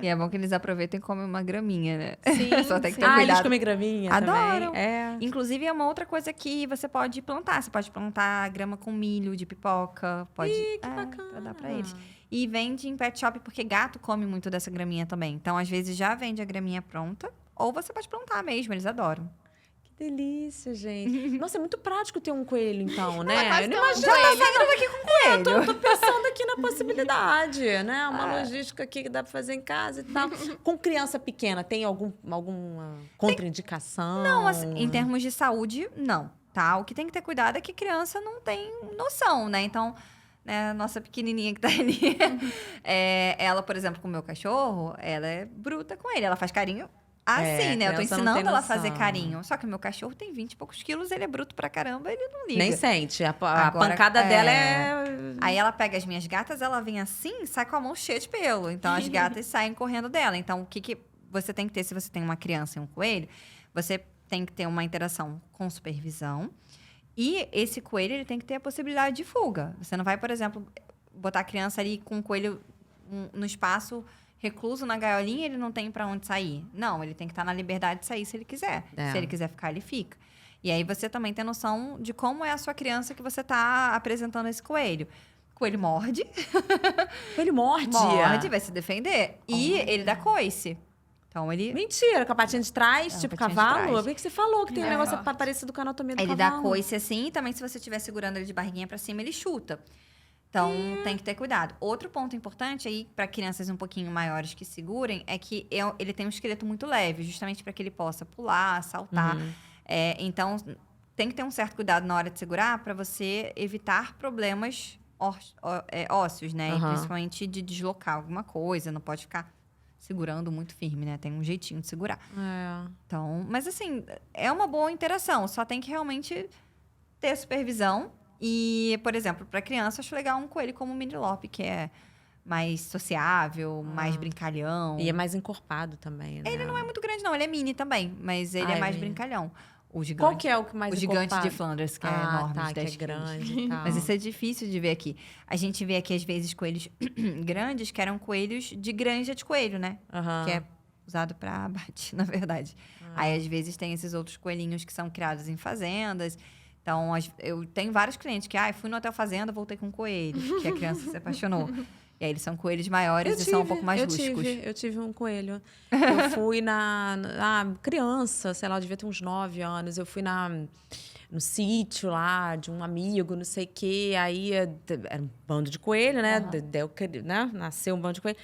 E é bom que eles aproveitam e comem uma graminha, né? Sim, Só tem que ter eles cuidado. comem graminha Adoram. também. É. Inclusive, é uma outra coisa que você pode plantar. Você pode plantar grama com milho de pipoca. Pode... Que bacana. Pra dar pra eles. E vende em pet shop, porque gato come muito dessa graminha também. Então, às vezes, já vende a graminha pronta. Ou você pode plantar mesmo, eles adoram. Que delícia, gente. Nossa, é muito prático ter um coelho, então, né? quase Eu não tem um imagino Já tá ele. saindo daqui com coelho. Tô pensando aqui na possibilidade, né? Uma logística aqui que dá pra fazer em casa e tal. Com criança pequena, tem alguma contraindicação? Não, assim, em termos de saúde, não, tá? O que tem que ter cuidado é que criança não tem noção, né? Então, né, a nossa pequenininha que tá ali, ela, por exemplo, com o meu cachorro, ela é bruta com ele. Ela faz carinho assim, né? Eu tô criança não ensinando tem ela a noção. fazer carinho. Só que o meu cachorro tem 20 e poucos quilos, ele é bruto pra caramba, ele não liga. Nem sente. A Agora, pancada dela é... Aí ela pega as minhas gatas, ela vem assim, sai com a mão cheia de pelo. Então, as gatas saem correndo dela. Então, o que você tem que ter se você tem uma criança e um coelho? Você tem que ter uma interação com supervisão. E esse coelho, ele tem que ter a possibilidade de fuga. Você não vai, por exemplo, botar a criança ali com o coelho no espaço recluso na gaiolinha, ele não tem pra onde sair. Não, ele tem que estar na liberdade de sair se ele quiser. Se ele quiser ficar, ele fica. E aí você também tem noção de como é a sua criança que você tá apresentando esse coelho. O coelho morde. Ele morde. Morde, vai se defender. E ele dá coice. Então, ele... Mentira, com a patinha de trás, tipo patinha de cavalo. trás. Por que você falou que tem um negócio forte. parecido com a anatomia do Ele cavalo? dá coice assim, e também se você estiver segurando ele de barriguinha pra cima, ele chuta. Então, tem que ter cuidado. Outro ponto importante aí, para crianças um pouquinho maiores que segurem, é que ele tem um esqueleto muito leve, justamente para que ele possa pular, saltar. Então, tem que ter um certo cuidado na hora de segurar para você evitar problemas ósseos, né? E principalmente de deslocar alguma coisa, não pode ficar segurando muito firme, né? Tem um jeitinho de segurar. Então, mas assim, é uma boa interação, só tem que realmente ter supervisão. E, por exemplo, para criança, acho legal um coelho como o Mini Lope, que é mais sociável, mais brincalhão. E é mais encorpado também, né? Ele não é muito grande, não. Ele é mini também, mas ele é mais mini. brincalhão. O gigante, Qual que é o que mais o gigante encorpado? de Flanders, que é enorme, tá, de que é 10 quilos. grande e tal. Mas isso é difícil de ver aqui. A gente vê aqui, às vezes, coelhos grandes, que eram coelhos de granja de coelho, né? Que é usado para abate, na verdade. Aí, às vezes, tem esses outros coelhinhos que são criados em fazendas. Então, eu tenho vários clientes que, fui no hotel fazenda, voltei com um coelho, que a criança se apaixonou. E aí, eles são coelhos maiores e são um pouco mais rústicos. Eu tive um coelho. Eu fui criança, sei lá, eu devia ter uns 9 anos. Eu fui no sítio lá de um amigo, não sei o quê. Aí, era um bando de coelho, né? Nasceu um bando de coelho.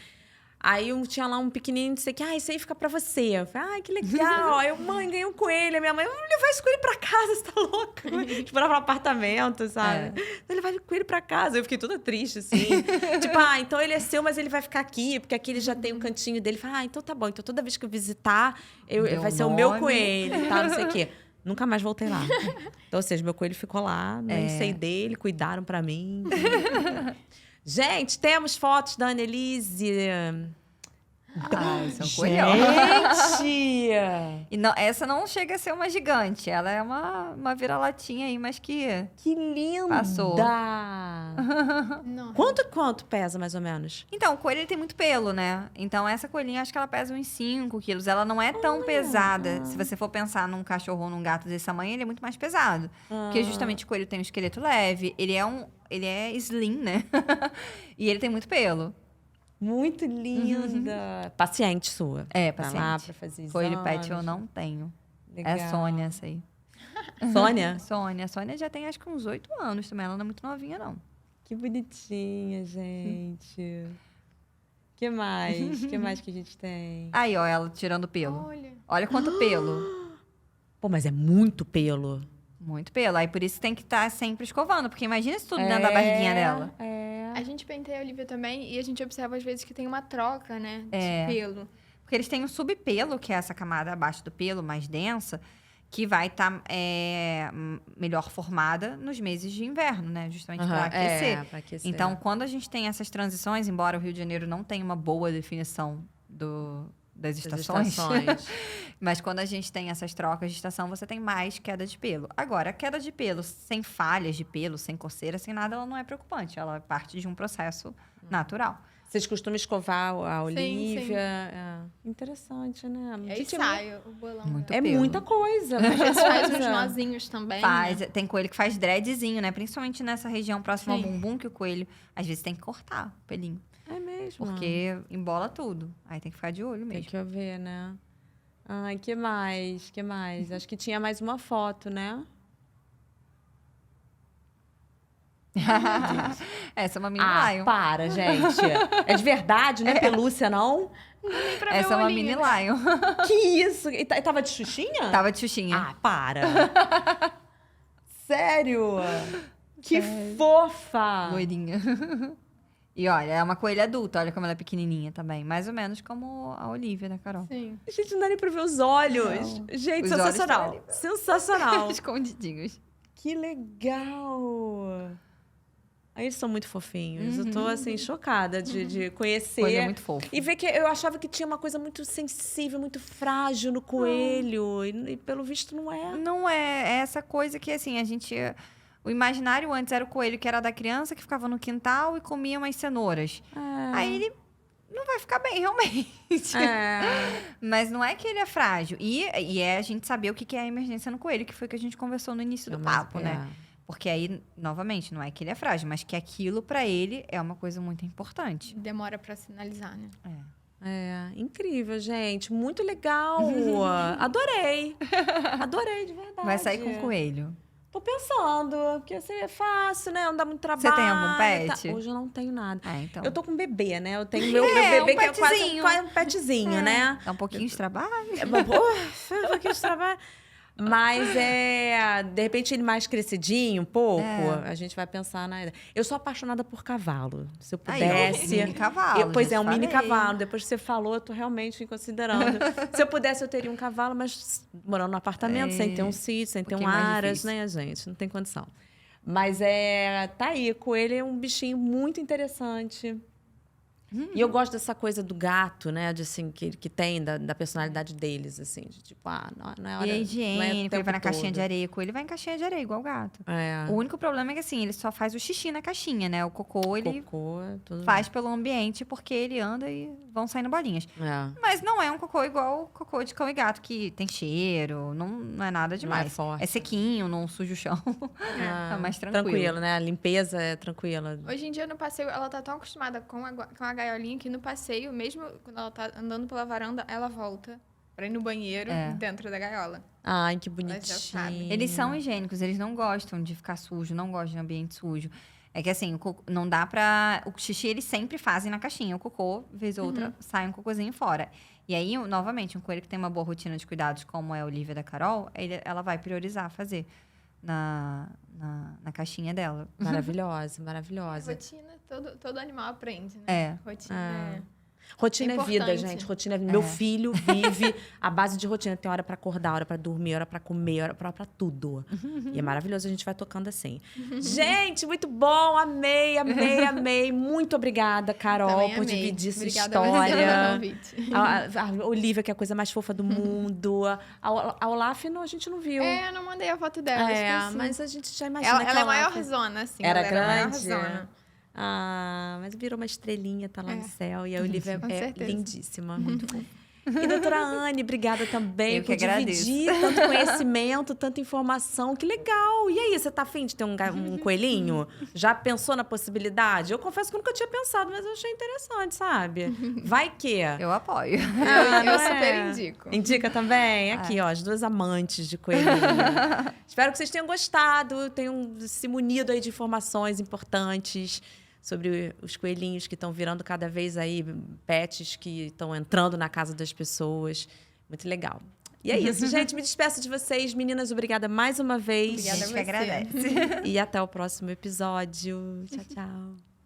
Aí tinha lá um pequenininho, não sei o que, esse aí fica pra você. Eu falei, ai, que legal. Aí eu, mãe, ganhei um coelho. A minha mãe, vamos levar esse coelho pra casa, você tá louca? Tipo, morava no apartamento, sabe? Ele vai o coelho pra casa. Eu fiquei toda triste, assim. Tipo, então ele é seu, mas ele vai ficar aqui, porque aqui ele já tem um cantinho dele. Eu falei, então tá bom. Então toda vez que eu visitar, vai ser o meu coelho e tal, não sei o quê. Nunca mais voltei lá. Então, ou seja, meu coelho ficou lá, nem sei dele, cuidaram pra mim. Gente, temos fotos da Annelise. São coelhão. Gente! E essa não chega a ser uma gigante. Ela é uma vira-latinha aí, mas que linda! passou. Quanto pesa, mais ou menos? Então, o coelho ele tem muito pelo, né? Então, essa coelhinha, acho que ela pesa uns 5 quilos. Ela não é tão pesada. Se você for pensar num cachorro ou num gato desse tamanho, ele é muito mais pesado. Porque justamente o coelho tem um esqueleto leve. Ele é slim, né? E ele tem muito pelo. Muito linda. Paciente sua. Paciente. Pra lá, pra fazer exames. Coelho pet eu não tenho. Legal. É Sônia essa aí. Sônia? Sônia. A Sônia já tem acho que uns 8 anos também. Ela não é muito novinha, não. Que bonitinha, gente. Que mais? Que mais que a gente tem? Aí, ó, ela tirando pelo. Olha quanto pelo. Pô, mas é muito pelo. Muito pelo. Aí por isso tem que estar sempre escovando. Porque imagina isso tudo dentro da barriguinha dela. A gente penteia a Olivia também e a gente observa às vezes que tem uma troca, né? De pelo. Porque eles têm um subpelo, que é essa camada abaixo do pelo, mais densa, que vai estar melhor formada nos meses de inverno, né? Justamente para aquecer. Pra aquecer. Então, quando a gente tem essas transições, embora o Rio de Janeiro não tenha uma boa definição das estações. Mas quando a gente tem essas trocas de estação, você tem mais queda de pelo. Agora, a queda de pelo sem falhas de pelo, sem coceira, sem nada, ela não é preocupante. Ela é parte de um processo natural. Vocês costumam escovar a Olivia? Sim. Interessante, né? E aí sai o bolão. Muito é pelo. muita coisa. Às vezes faz uns nozinhos também. Faz. Né? Tem coelho que faz dreadzinho, né? Principalmente nessa região próxima ao Sim. bumbum, que o coelho, às vezes, tem que cortar o pelinho. É mesmo. Porque embola tudo. Aí tem que ficar de olho Tem mesmo. que ver, né? Ai, que mais? Que mais? Acho que tinha mais uma foto, né? Essa é uma mini lion. Para, gente. É de verdade, não é pelúcia, não? Nem pra ver Essa o é uma olhinho, mini né? lion. Que isso? E tava de xuxinha? Tava de xuxinha. Ah, para. Sério? Que fofa. Loirinha. E olha, é uma coelha adulta. Olha como ela é pequenininha também. Mais ou menos como a Olivia, né, Carol? Sim. Gente, não dá nem pra ver os olhos. Não. Gente, Os olhos sensacional. estão ali. Sensacional. Escondidinhos. Que legal. Aí eles são muito fofinhos. Eu tô, assim, chocada de conhecer. Coelho é muito fofo. E ver que eu achava que tinha uma coisa muito sensível, muito frágil no coelho. E pelo visto não é. Não é essa coisa que, assim, a gente... O imaginário antes era o coelho que era da criança, que ficava no quintal e comia umas cenouras. Aí ele não vai ficar bem, realmente. Mas não é que ele é frágil. E é a gente saber o que é a emergência no coelho, que foi o que a gente conversou no início do papo, né? Porque aí, novamente, não é que ele é frágil, mas que aquilo pra ele é uma coisa muito importante. Demora pra sinalizar, né? Incrível, gente. Muito legal. Adorei. Adorei, de verdade. Vai sair com o coelho. Tô pensando, porque assim, é fácil, né? Não dá muito trabalho. Você tem algum pet? Hoje eu não tenho nada. Então. Eu tô com um bebê, né? Eu tenho meu bebê que é quase um petzinho, né? Dá um pouquinho de trabalho. Um pouquinho de trabalho. Mas de repente ele mais crescidinho, um pouco, a gente vai pensar na... Eu sou apaixonada por cavalo. Se eu pudesse... Mini cavalo. Pois é, um mini cavalo. Depois que você falou, eu tô realmente considerando. Se eu pudesse, eu teria um cavalo, mas morando num apartamento, sem ter um sítio, sem ter um aras, né, gente? Não tem condição. Mas tá aí, coelho é um bichinho muito interessante. E eu gosto dessa coisa do gato, né? De, assim, que tem, da personalidade deles, assim. De, tipo, não é hora... E é higiênico, ele vai na caixinha de todo. areia. Ele vai em caixinha de areia, igual o gato. O único problema é que, assim, ele só faz o xixi na caixinha, né? O cocô, ele tudo faz pelo ambiente, porque ele anda e vão saindo bolinhas. Mas não é um cocô igual o cocô de cão e gato, que tem cheiro, não é nada demais. Não é forte. É sequinho, não suja o chão. É mais tranquilo. Tranquilo, né? A limpeza é tranquila. Hoje em dia, no passeio, ela tá tão acostumada com a gaiolinha que no passeio, mesmo quando ela tá andando pela varanda, ela volta pra ir no banheiro dentro da gaiola. Ai, que Ela já bonitinho. sabe. Eles são higiênicos, eles não gostam de ficar sujo, não gostam de ambiente sujo. É que assim, não dá pra... O xixi eles sempre fazem na caixinha. O cocô, vez ou outra, sai um cocôzinho fora. E aí, novamente, um coelho que tem uma boa rotina de cuidados, como é a Olivia da Carol, ela vai priorizar fazer na caixinha dela. Maravilhosa, maravilhosa. Rotina, todo animal aprende, né? É. Rotina Rotina é vida, importante. gente. Rotina é vida. Meu filho vive à base de rotina. Tem hora pra acordar, hora pra dormir, hora pra comer, hora pra tudo. E é maravilhoso, a gente vai tocando assim. Gente, muito bom. Amei, amei, amei. Muito obrigada, Carol, Também por amei. dividir essa Obrigada a você pelo história. convite. A Olivia, que é a coisa mais fofa do mundo. A Olaf, não, a gente não viu. Eu não mandei a foto dela, esqueci. Mas a gente já imagina que Ela é a Olaf maiorzona, assim. era ela grande. maiorzona. Mas virou uma estrelinha, tá lá no céu. E a Olivia Com é certeza. lindíssima. Muito bom. E doutora Anne, obrigada também Eu por que agradeço. dividir tanto conhecimento, tanta informação. Que legal! E aí, você tá afim de ter um coelhinho? Já pensou na possibilidade? Eu confesso que eu nunca tinha pensado, mas eu achei interessante, sabe? Vai que... Eu apoio. Eu não super indico. Indica também? Aqui, ó, as duas amantes de coelhinho. Espero que vocês tenham gostado, tenham se munido aí de informações importantes sobre os coelhinhos que estão virando cada vez aí pets que estão entrando na casa das pessoas. Muito legal. E é isso, gente. Me despeço de vocês. Meninas, obrigada mais uma vez. Obrigada a A gente você. que agradece. E até o próximo episódio. Tchau, tchau.